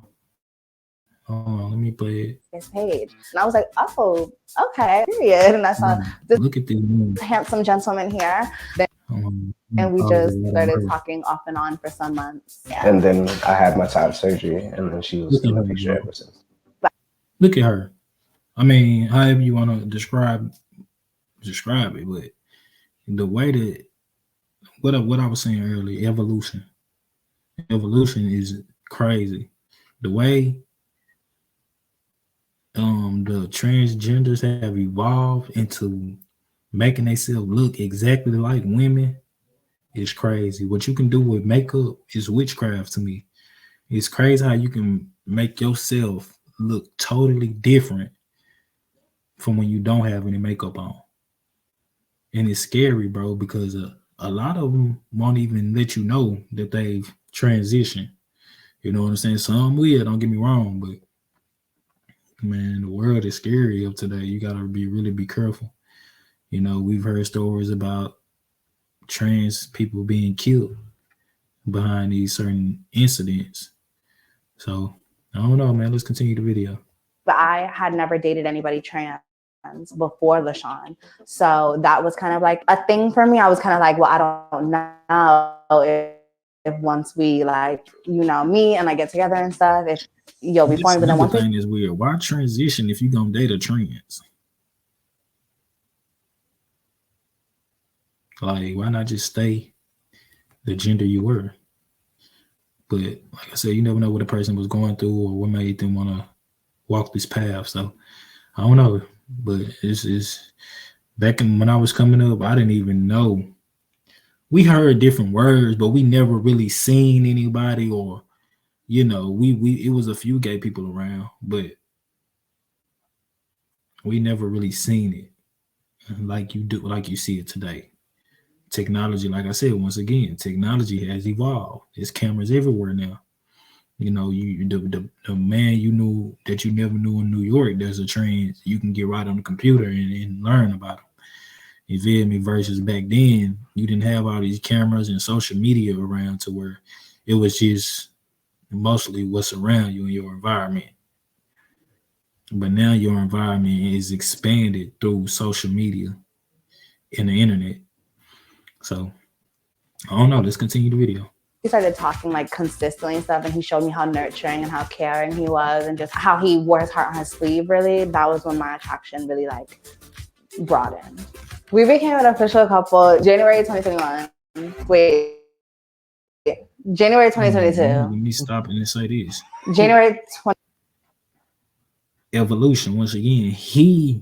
Hold on, let me play it. His page. And I was like, oh, okay, period. And I saw this look at this handsome gentleman here. And we just started talking off and on for some months. Yeah. And then I had my top surgery, and then she was in the picture ever since. Look at her. I mean, however you want to describe it, but the way that what I was saying earlier, evolution is crazy. The way the transgenders have evolved into making themselves look exactly like women It's crazy. What you can do with makeup is witchcraft to me. It's crazy how you can make yourself look totally different from when you don't have any makeup on. And it's scary, bro, because a lot of them won't even let you know that they've transitioned. You know what I'm saying? Some will, don't get me wrong, but man, the world is scary of today. You gotta be careful. You know, we've heard stories about trans people being killed behind these certain incidents. So I don't know, man. Let's continue the video. But I had never dated anybody trans before LaShawn. So that was kind of like a thing for me. I was kind of like, well, I don't know if once we like, meet and like get together and stuff, if you'll be fun. But then One once thing is weird. Why transition if you gonna date a trans? Like, why not just stay the gender you were? But like I said, you never know what a person was going through or what made them want to walk this path. So I don't know. But it's back when I was coming up, I didn't even know. We heard different words, but we never really seen anybody, or we it was a few gay people around, but we never really seen it like you see it today. Technology, like I said, once again, technology has evolved. There's cameras everywhere now. The man you knew that you never knew in New York, there's a trend you can get right on the computer and learn about them. You feel me? Versus back then, you didn't have all these cameras and social media around to where it was just mostly what's around you in your environment. But now your environment is expanded through social media and the internet. So I don't know. Let's continue the video. We started talking like consistently and stuff, and he showed me how nurturing and how caring he was, and just how he wore his heart on his sleeve. Really, that was when my attraction really like broadened. We became an official couple January 2021. Wait, January 2022. Let me stop and say this. January 20. Evolution. Once again, he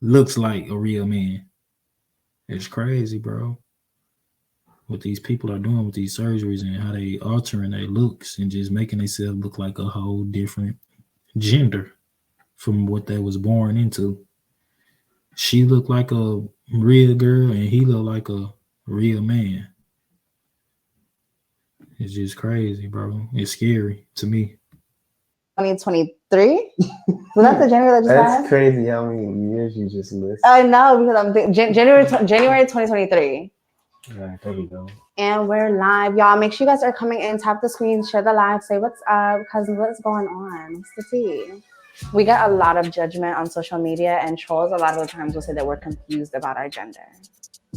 looks like a real man. It's crazy, bro. What these people are doing with these surgeries and how they altering their looks and just making themselves look like a whole different gender from what they was born into. She looked like a real girl and he looked like a real man. It's just crazy, bro. It's scary to me. 2023? Was that the January that just That's passed? crazy how many years you just missed. I know, because I'm thinking January 2023. All right, there we go. And we're live. Y'all, make sure you guys are coming in. Tap the screen, share the live, say what's up, because what's going on? What's the tea? We get a lot of judgment on social media, and trolls a lot of the times will say that we're confused about our gender.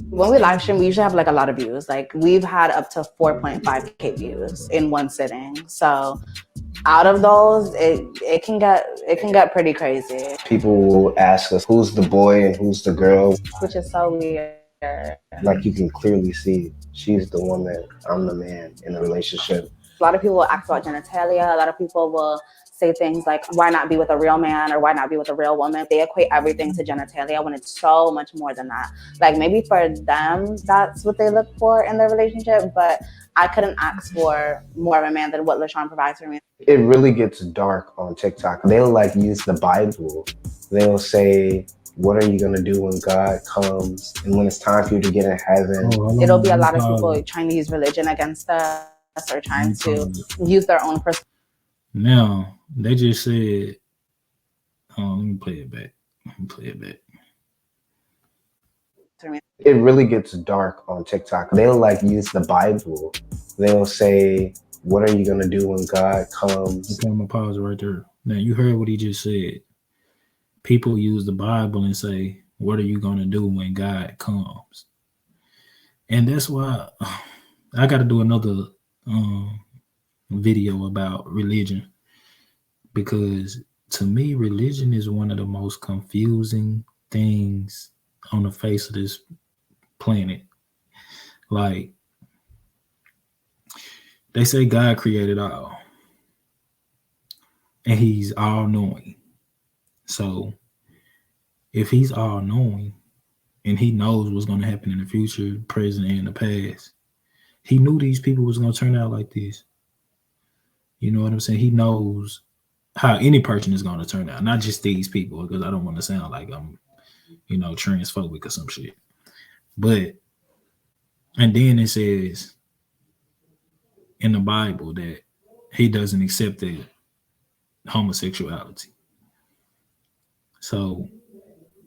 When we live stream, we usually have like a lot of views. Like we've had up to 4.5K views in one sitting. So out of those, it can get pretty crazy. People will ask us who's the boy and who's the girl, which is so weird. Like you can clearly see she's the woman, I'm the man in the relationship. A lot of people will ask about genitalia. A lot of people will say things like, why not be with a real man or why not be with a real woman? They equate everything to genitalia when it's so much more than that. Like maybe for them, that's what they look for in their relationship, but I couldn't ask for more of a man than what LaShawn provides for me. It really gets dark on TikTok. They'll like use the Bible. They'll say, what are you going to do when God comes and when it's time for you to get in heaven? It'll be a lot of people trying to use religion against us or trying to use their own personal. Now, they just said, let me play it back. It really gets dark on TikTok. They'll like use the Bible. They'll say, what are you going to do when God comes? Okay, I'm going to pause right there. Now, you heard what he just said. People use the Bible and say, what are you going to do when God comes? And that's why I got to do another video about religion, because to me, religion is one of the most confusing things on the face of this planet. Like, they say God created all and he's all knowing. So if he's all knowing and he knows what's going to happen in the future, present, and the past, He knew these people was gonna turn out like this. You know what I'm saying? He knows how any person is gonna turn out, not just these people, because I don't want to sound like I'm, transphobic or some shit. But and then it says in the Bible that he doesn't accept the homosexuality. So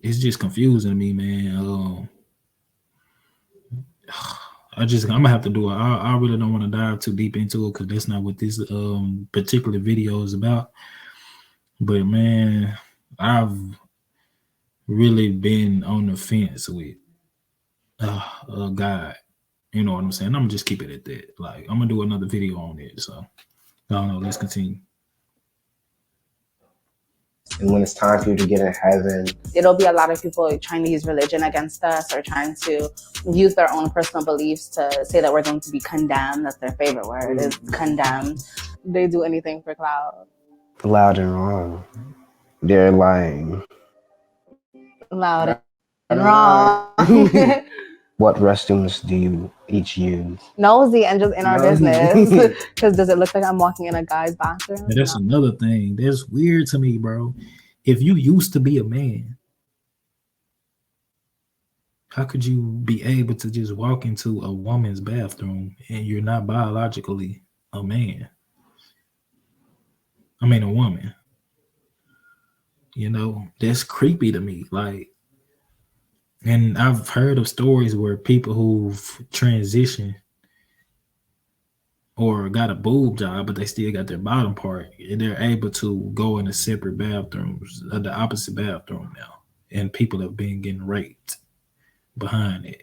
it's just confusing to me, man. I'm gonna have to do it. I really don't want to dive too deep into it because that's not what this particular video is about. But man, I've really been on the fence with God. You know what I'm saying? I'm gonna just keep it at that. Like I'm gonna do another video on it. So I don't know. Let's continue. And when it's time for you to get in heaven, it'll be a lot of people trying to use religion against us or trying to use their own personal beliefs to say that we're going to be condemned. That's their favorite word, is condemned. They do anything for clout. loud and wrong. They're lying. Loud and wrong. What restrooms do you each use? Nosy and just in our business. Because does it look like I'm walking in a guy's bathroom? And that's another thing. That's weird to me, bro. If you used to be a man, how could you be able to just walk into a woman's bathroom and you're not biologically a man? I mean, a woman. You know, that's creepy to me. Like, and I've heard of stories where people who've transitioned or got a boob job, but they still got their bottom part, and they're able to go in a separate bathrooms, the opposite bathroom now. And people have been getting raped behind it.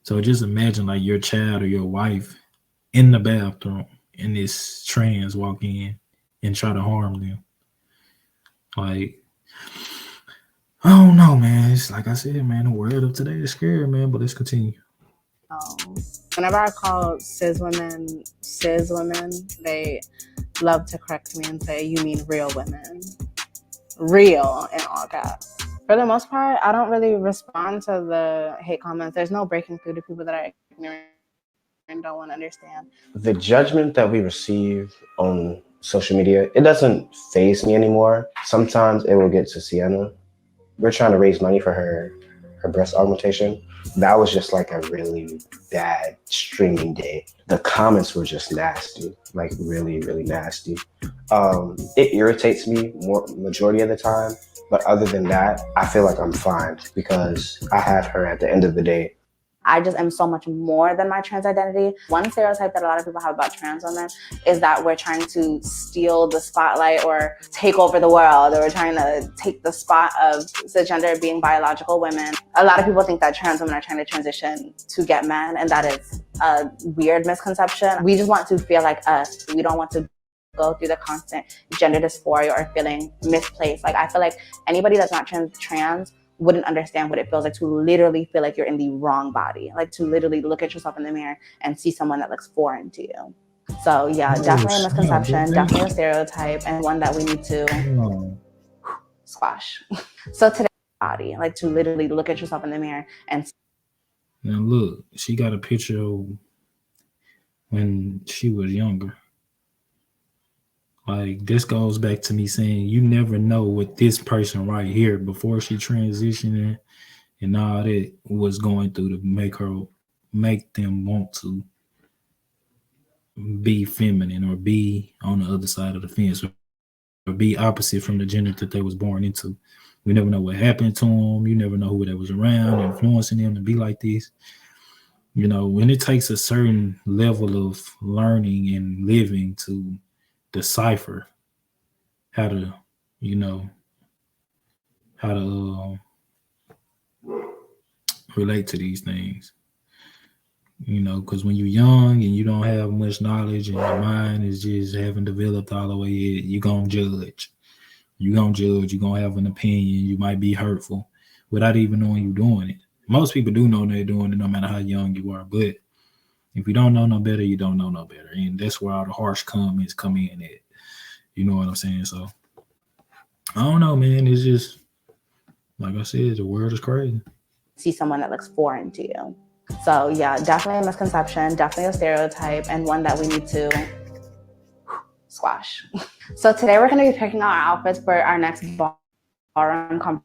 So just imagine like your child or your wife in the bathroom and this trans walk in and try to harm them. Like, I don't know, man. It's like I said, man, the world of today is scary, man, but let's continue. Whenever I call cis women, they love to correct me and say, you mean real women. Real in all caps. For the most part, I don't really respond to the hate comments. There's no breaking through to people that are ignorant and don't want to understand. The judgment that we receive on social media, it doesn't faze me anymore. Sometimes it will get to Sienna. We're trying to raise money for her breast augmentation. That was just like a really bad streaming day. The comments were just nasty, like really, really nasty. It irritates me more majority of the time, but other than that, I feel like I'm fine because I have her at the end of the day. I just am so much more than my trans identity. One stereotype that a lot of people have about trans women is that we're trying to steal the spotlight or take over the world, or we're trying to take the spot of cisgender being biological women. A lot of people think that trans women are trying to transition to get men, and that is a weird misconception. We just want to feel like us. We don't want to go through the constant gender dysphoria or feeling misplaced. Like, I feel like anybody that's not trans wouldn't understand what it feels like to literally feel like you're in the wrong body, like to literally look at yourself in the mirror and see someone that looks foreign to you. So yeah, definitely a misconception, definitely a stereotype, and one that we need to squash. So today, body, like to literally look at yourself in the mirror and now look, she got a picture of when she was younger. Like, this goes back to me saying you never know what this person right here before she transitioned and all that was going through to make them want to be feminine or be on the other side of the fence or be opposite from the gender that they was born into. We never know what happened to them. You never know who that was around influencing them to be like this. You know, when it takes a certain level of learning and living to decipher how to, relate to these things, because when you're young and you don't have much knowledge and your mind is just haven't developed all the way yet, you're going to judge. You're going to have an opinion. You might be hurtful without even knowing you're doing it. Most people do know they're doing it no matter how young you are, but if you don't know no better, you don't know no better. And that's where all the harsh comments come in at. You know what I'm saying? So, I don't know, man. It's just, like I said, the world is crazy. See someone that looks foreign to you. So yeah, definitely a misconception, definitely a stereotype, and one that we need to squash. So today we're going to be picking out our outfits for our next ballroom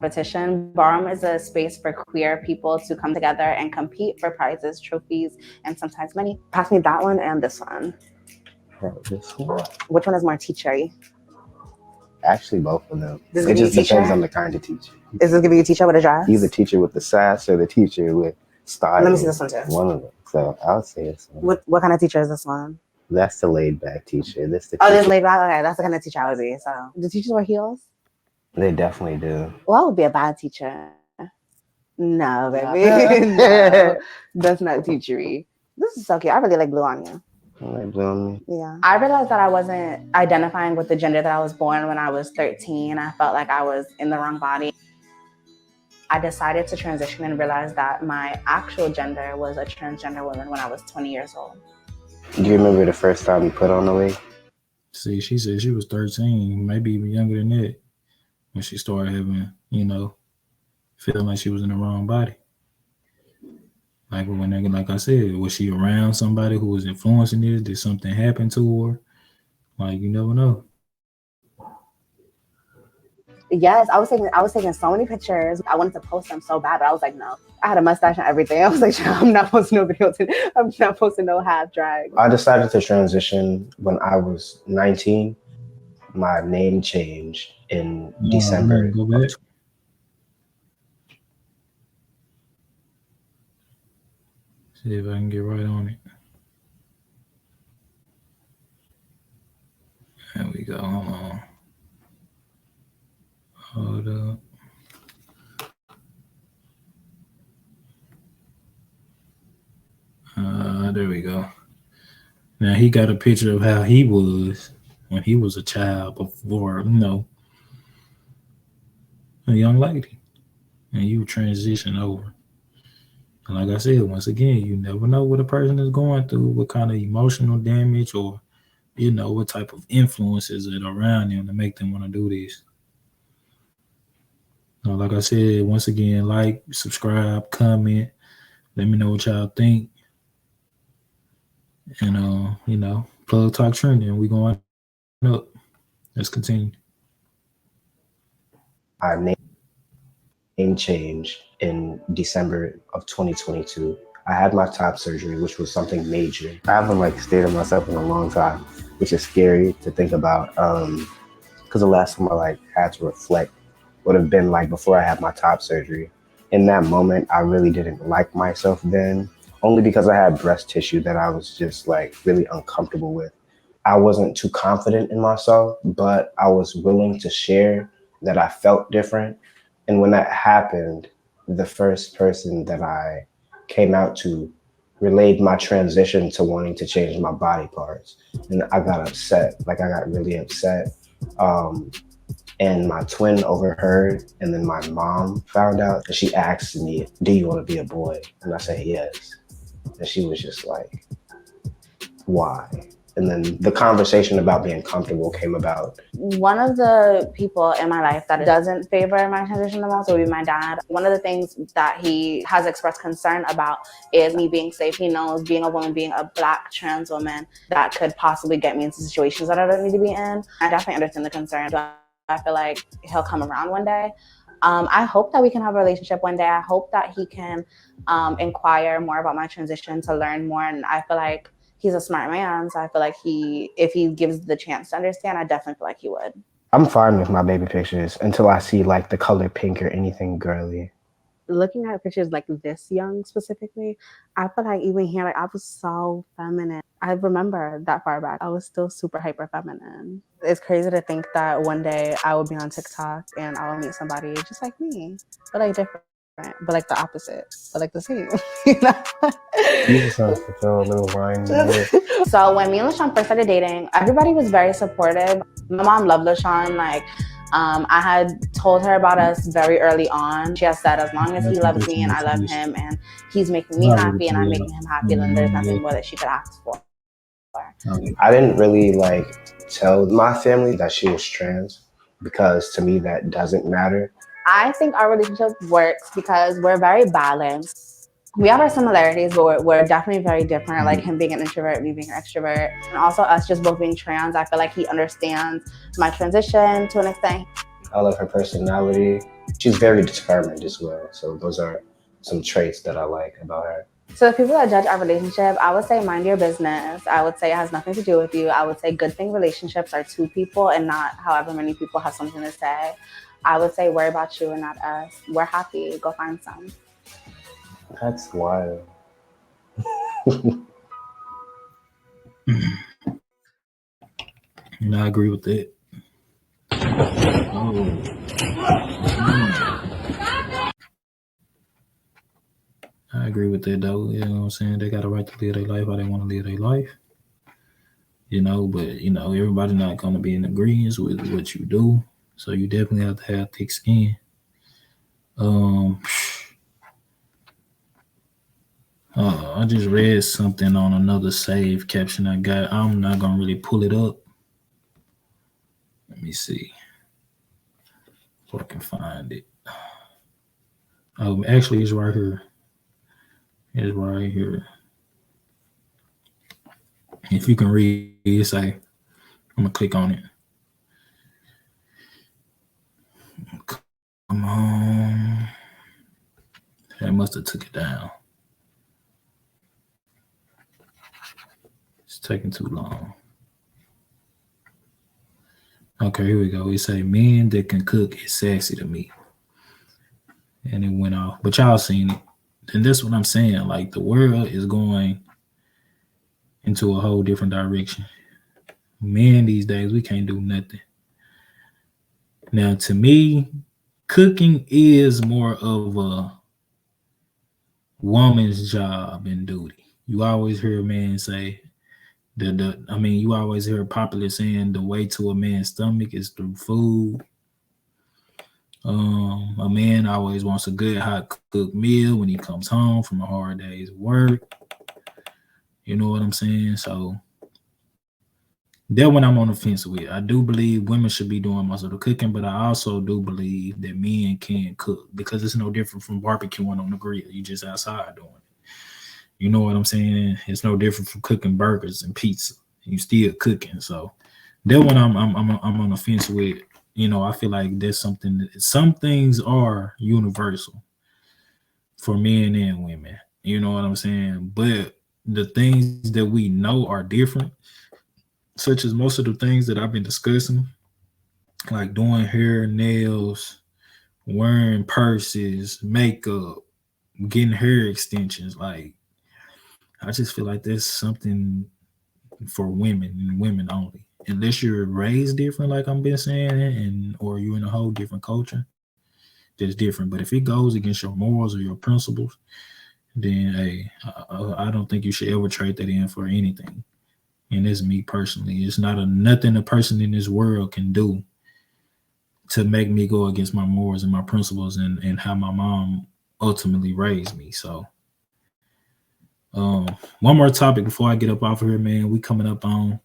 competition. Ballroom is a space for queer people to come together and compete for prizes, trophies, and sometimes money. Pass me that one and this one. This one. Which one is more teachery? Actually, both of them. This is It giving you just depends teacher? on the kind of teacher. Is this giving you a teacher with a dress? You the teacher with the sass or the teacher with style. Let me see this one too. One of them. So I would say this one. What kind of teacher is this one? That's the laid back teacher. This the Oh, teacher. this laid back? Okay, that's the kind of teacher I would be. So, do teachers wear heels? They definitely do. Well, I would be a bad teacher. No, baby. No, that's not teachery. This is so cute. I really like blue on you. Like blue on me. Yeah. I realized that I wasn't identifying with the gender that I was born when I was 13. I felt like I was in the wrong body. I decided to transition and realized that my actual gender was a transgender woman when I was 20 years old. Do you remember the first time you put on a wig? See, she said she was 13, maybe even younger than that, when she started having, feeling like she was in the wrong body. Like I said, was she around somebody who was influencing this? Did something happen to her? Like, you never know. Yes, I was taking so many pictures. I wanted to post them so bad, but I was like, no. I had a mustache and everything. I was like, I'm not posting no videos. I'm not posting no half drag. I decided to transition when I was 19. My name changed in December. Go back. See if I can get right on it. There we go. Hold up. There we go. Now he got a picture of how he was when he was a child before, a young lady. And you transition over. And like I said, once again, you never know what a person is going through, what kind of emotional damage or, what type of influences that are around them to make them want to do this. Like I said, once again, like, subscribe, comment, let me know what y'all think. And plug talk trending. We going up. Let's continue. Our name change in December of 2022. I had my top surgery, which was something major. I haven't stayed on myself in a long time, which is scary to think about. Because the last time I had to reflect would have been before I had my top surgery. In that moment, I really didn't like myself then, only because I had breast tissue that I was just really uncomfortable with. I wasn't too confident in myself, but I was willing to share that I felt different. And when that happened, the first person that I came out to relayed my transition to wanting to change my body parts. And I got upset. I got really upset. And my twin overheard, and then my mom found out, and she asked me, do you want to be a boy? And I said, yes. And she was just like, why? And then the conversation about being comfortable came about. One of the people in my life that doesn't favor my transition the most would be my dad. One of the things that he has expressed concern about is me being safe. He knows being a woman, being a Black trans woman, that could possibly get me into situations that I don't need to be in. I definitely understand the concern. I feel like he'll come around one day. I hope that we can have a relationship one day. I hope that he can inquire more about my transition to learn more. And I feel like he's a smart man, so I feel like if he gives the chance to understand, I definitely feel like he would. I'm fine with my baby pictures until I see the color pink or anything girly. Looking at pictures this young specifically, I feel like even here, I was so feminine. I remember that far back, I was still super hyper feminine. It's crazy to think that one day I will be on TikTok and I will meet somebody just like me, but different, but the opposite, but the same. You just have to throw a little wine in it. So when me and LaShawn first started dating, everybody was very supportive. My mom loved LaShawn. I had told her about us very early on. She has said, as long as he loves me and I love him and he's making me happy and I'm making him happy, then there's nothing more that she could ask for. I didn't really tell my family that she was trans, because to me that doesn't matter. I think our relationship works because we're very balanced. We have our similarities, but we're definitely very different. Like him being an introvert, me being an extrovert, and also us just both being trans. I feel like he understands my transition to an extent. I love her personality. She's very determined as well. So those are some traits that I like about her. So the people that judge our relationship, I would say mind your business. I would say it has nothing to do with you. I would say good thing relationships are two people and not however many people have something to say. I would say worry about you and not us. We're happy. Go find some. That's wild. And I agree with that. Oh, I agree with that though. You know what I'm saying? They got a right to live their life how they want to live their life. But everybody not gonna be in agreement with what you do. So you definitely have to have thick skin. Um, I just read something on another save caption I got. I'm not gonna really pull it up. Let me see if I can find it. Actually, it's right here. It's right here. If you can read it, say, I'm gonna click on it. Come on. I must have took it down. It's taking too long. Okay, here we go. We say men that can cook is sassy to me. And it went off. But y'all seen it. And that's what I'm saying. Like the world is going into a whole different direction. Men these days, we can't do nothing. Now, to me, cooking is more of a woman's job and duty. You always hear a man say, you always hear popular saying the way to a man's stomach is through food. A man always wants a good hot cooked meal when he comes home from a hard day's work. You know what I'm saying? So that one I'm on the fence with. I do believe women should be doing most of the cooking, but I also do believe that men can cook because it's no different from barbecuing on the grill. You just outside doing it. You know what I'm saying? It's no different from cooking burgers and pizza. You still cooking. So that one I'm on the fence with. I feel like there's something that some things are universal for men and women. You know what I'm saying? But the things that we know are different, such as most of the things that I've been discussing, like doing hair, nails, wearing purses, makeup, getting hair extensions. Like, I just feel like there's something for women and women only. Unless you're raised different, like I'm been saying, and or you're in a whole different culture, that's different. But if it goes against your morals or your principles, then hey, I don't think you should ever trade that in for anything. And that's me personally. It's not nothing a person in this world can do to make me go against my morals and my principles and how my mom ultimately raised me. So one more topic before I get up off of here, man. We coming up on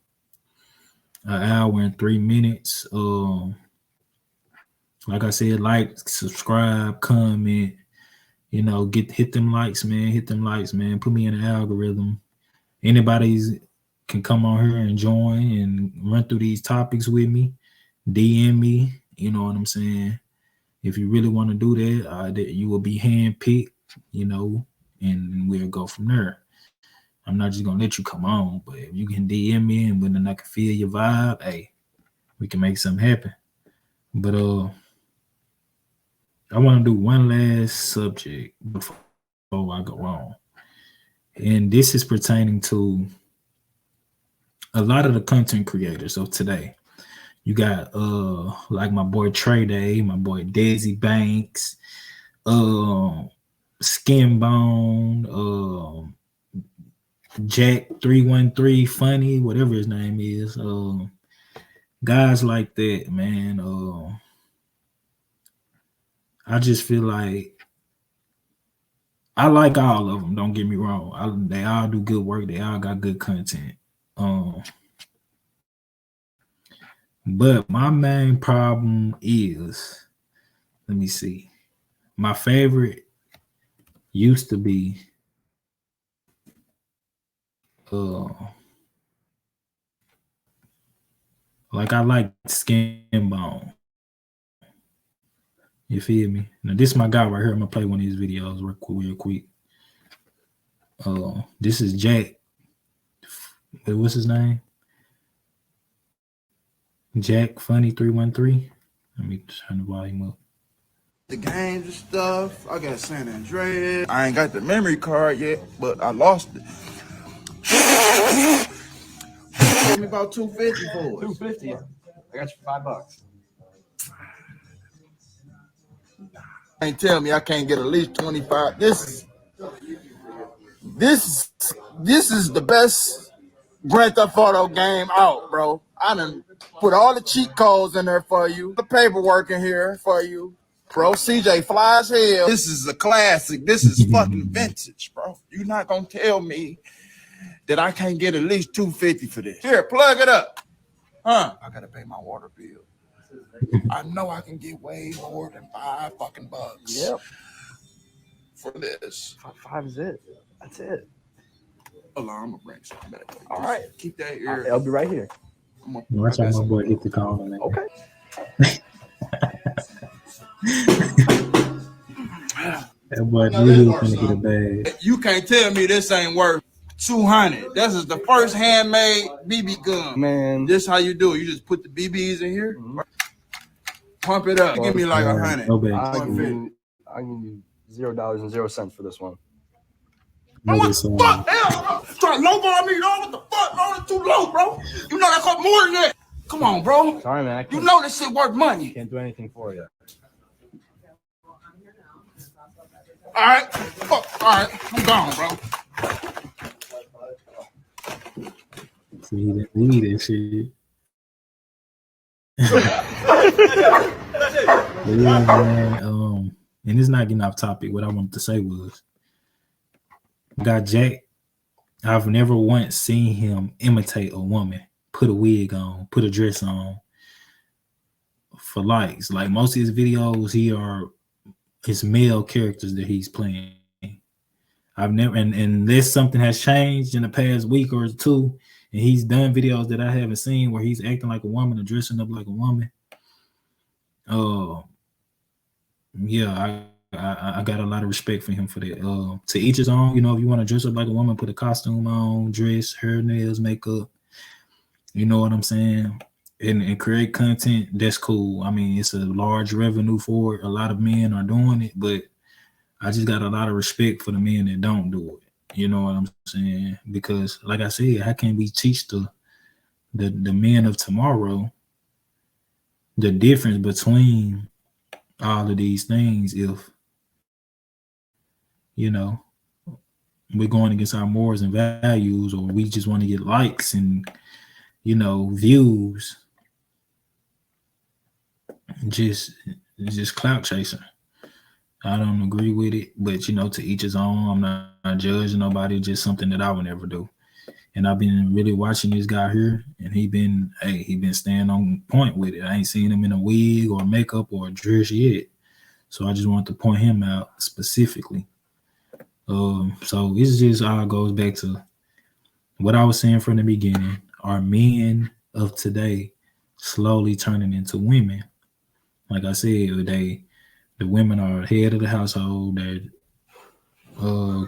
an hour and 3 minutes. Like I said, like, subscribe, comment, hit them likes, man. Hit them likes, man. Put me in the algorithm. Anybody's can come on here and join and run through these topics with me. DM me. You know what I'm saying? If you really want to do that you will be handpicked, and we'll go from there. I'm not just gonna let you come on, but if you can DM me and when I can feel your vibe, hey, we can make something happen. But I want to do one last subject before I go on. And this is pertaining to a lot of the content creators of today. You got like my boy Trey Day, my boy Desi Banks, Skinbone, Jack 313 Funny, whatever his name is. Guys like that, man. I just feel like I like all of them. Don't get me wrong. They all do good work. They all got good content. But my main problem is, let me see. My favorite used to be Uh, like I like skin bone. You feel me? Now this is my guy right here. I'm gonna play one of these videos real quick. This is Jack. What's his name? Jack Funny 313. Let me turn the volume up. The games and stuff. I got San Andreas. I ain't got the memory card yet, but I lost it. Give me about $250 for it. $250. I got you for $5. Ain't tell me I can't get at least 25. This is the best Grand Theft Auto game out, bro. I done put all the cheat codes in there for you, the paperwork in here for you. Bro, CJ fly as hell. This is a classic. This is fucking vintage, bro. You're not gonna tell me that I can't get at least $250 for this. Here, plug it up. Huh? I gotta pay my water bill. I know I can get way more than $5 fucking. Yep. For this. Five is it. That's it. Hold on, I'm gonna bring something back. All right. Keep that here. I'll be right here. Watch how my boy hit the call, man. Okay. That boy really finna get a bag. You can't tell me this ain't worth $200. This is the first handmade BB gun. Man. This how you do it. You just put the BBs in here, pump it up. Give me like $100. No bag. I'll give you $0.00 for this one. What the fuck? Hell, try to lowball me, dog. What the fuck, bro? It's too low, bro. You know that cost more than that. Come on, bro. Sorry, man. You know this shit worth money. Can't do anything for you. All right. Fuck. All right. I'm gone, bro. See, he didn't need that shit. But yeah, man. And it's not getting off topic. What I wanted to say was, got Jack. I've never once seen him imitate a woman, put a wig on, put a dress on for likes. Like most of his videos, his male characters that he's playing. I've never, and unless something has changed in the past week or two, and he's done videos that I haven't seen where he's acting like a woman or dressing up like a woman. Yeah, I got a lot of respect for him for that. To each his own. You know, if you want to dress up like a woman, put a costume on, dress, hair, nails, makeup. You know what I'm saying? And create content, that's cool. I mean, it's a large revenue for it. A lot of men are doing it, but I just got a lot of respect for the men that don't do it. You know what I'm saying? Because, like I said, how can we teach the men of tomorrow the difference between all of these things if, you know, we're going against our morals and values, or we just want to get likes and, you know, views, just clout chasing. I don't agree with it, but, you know, to each his own. I'm not judging nobody, just something that I would never do. And I've been really watching this guy here, and he been staying on point with it. I ain't seen him in a wig or makeup or a dress yet. So I just want to point him out specifically. So it's just all goes back to what I was saying from the beginning. Are men of today slowly turning into women? Like I said, the women are head of the household. They're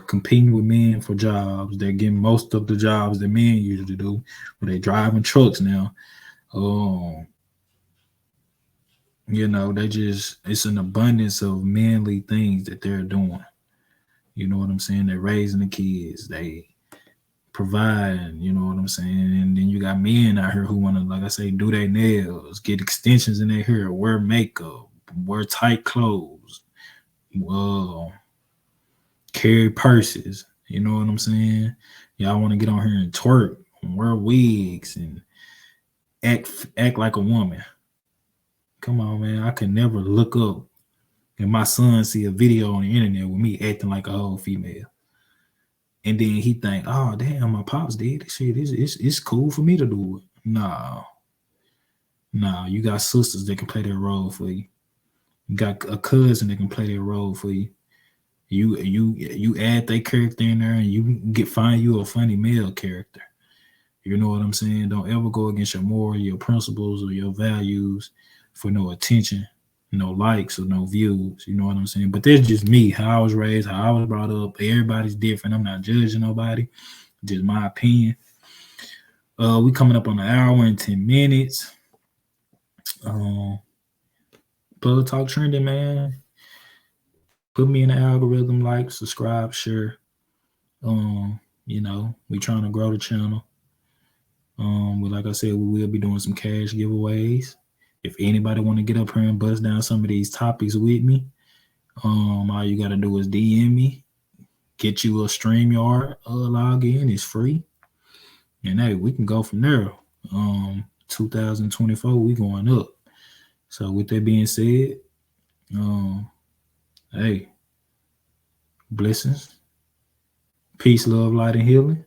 competing with men for jobs. They're getting most of the jobs that men usually do. But they're driving trucks now. You know, it's an abundance of manly things that they're doing. You know what I'm saying? They're raising the kids. They provide, you know what I'm saying? And then you got men out here who want to, like I say, do their nails, get extensions in their hair, wear makeup, wear tight clothes, carry purses. You know what I'm saying? Y'all want to get on here and twerk and wear wigs and act like a woman. Come on, man. I can never look up and my son see a video on the internet with me acting like a whole female. And then he think, oh, damn, my pops did this shit. It's cool for me to do it. No, you got sisters that can play their role for you. You got a cousin that can play their role for you. You add that character in there, and you find you a funny male character. You know what I'm saying? Don't ever go against your moral, your principles, or your values for no attention, no likes, or no views. You know what I'm saying? But that's just me, how I was raised, how I was brought up. Everybody's different. I'm not judging nobody. Just my opinion. We coming up on an hour and 10 minutes. Pillow Talk Trending, man. Put me in the algorithm, like, subscribe, share. We trying to grow the channel. Like I said, we will be doing some cash giveaways. If anybody want to get up here and bust down some of these topics with me, all you gotta do is DM me, get you a StreamYard login. It's free, and hey, we can go from there. 2024, we going up. So with that being said, hey, blessings, peace, love, light, and healing,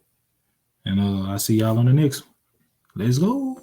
and I'll see y'all on the next one. Let's go.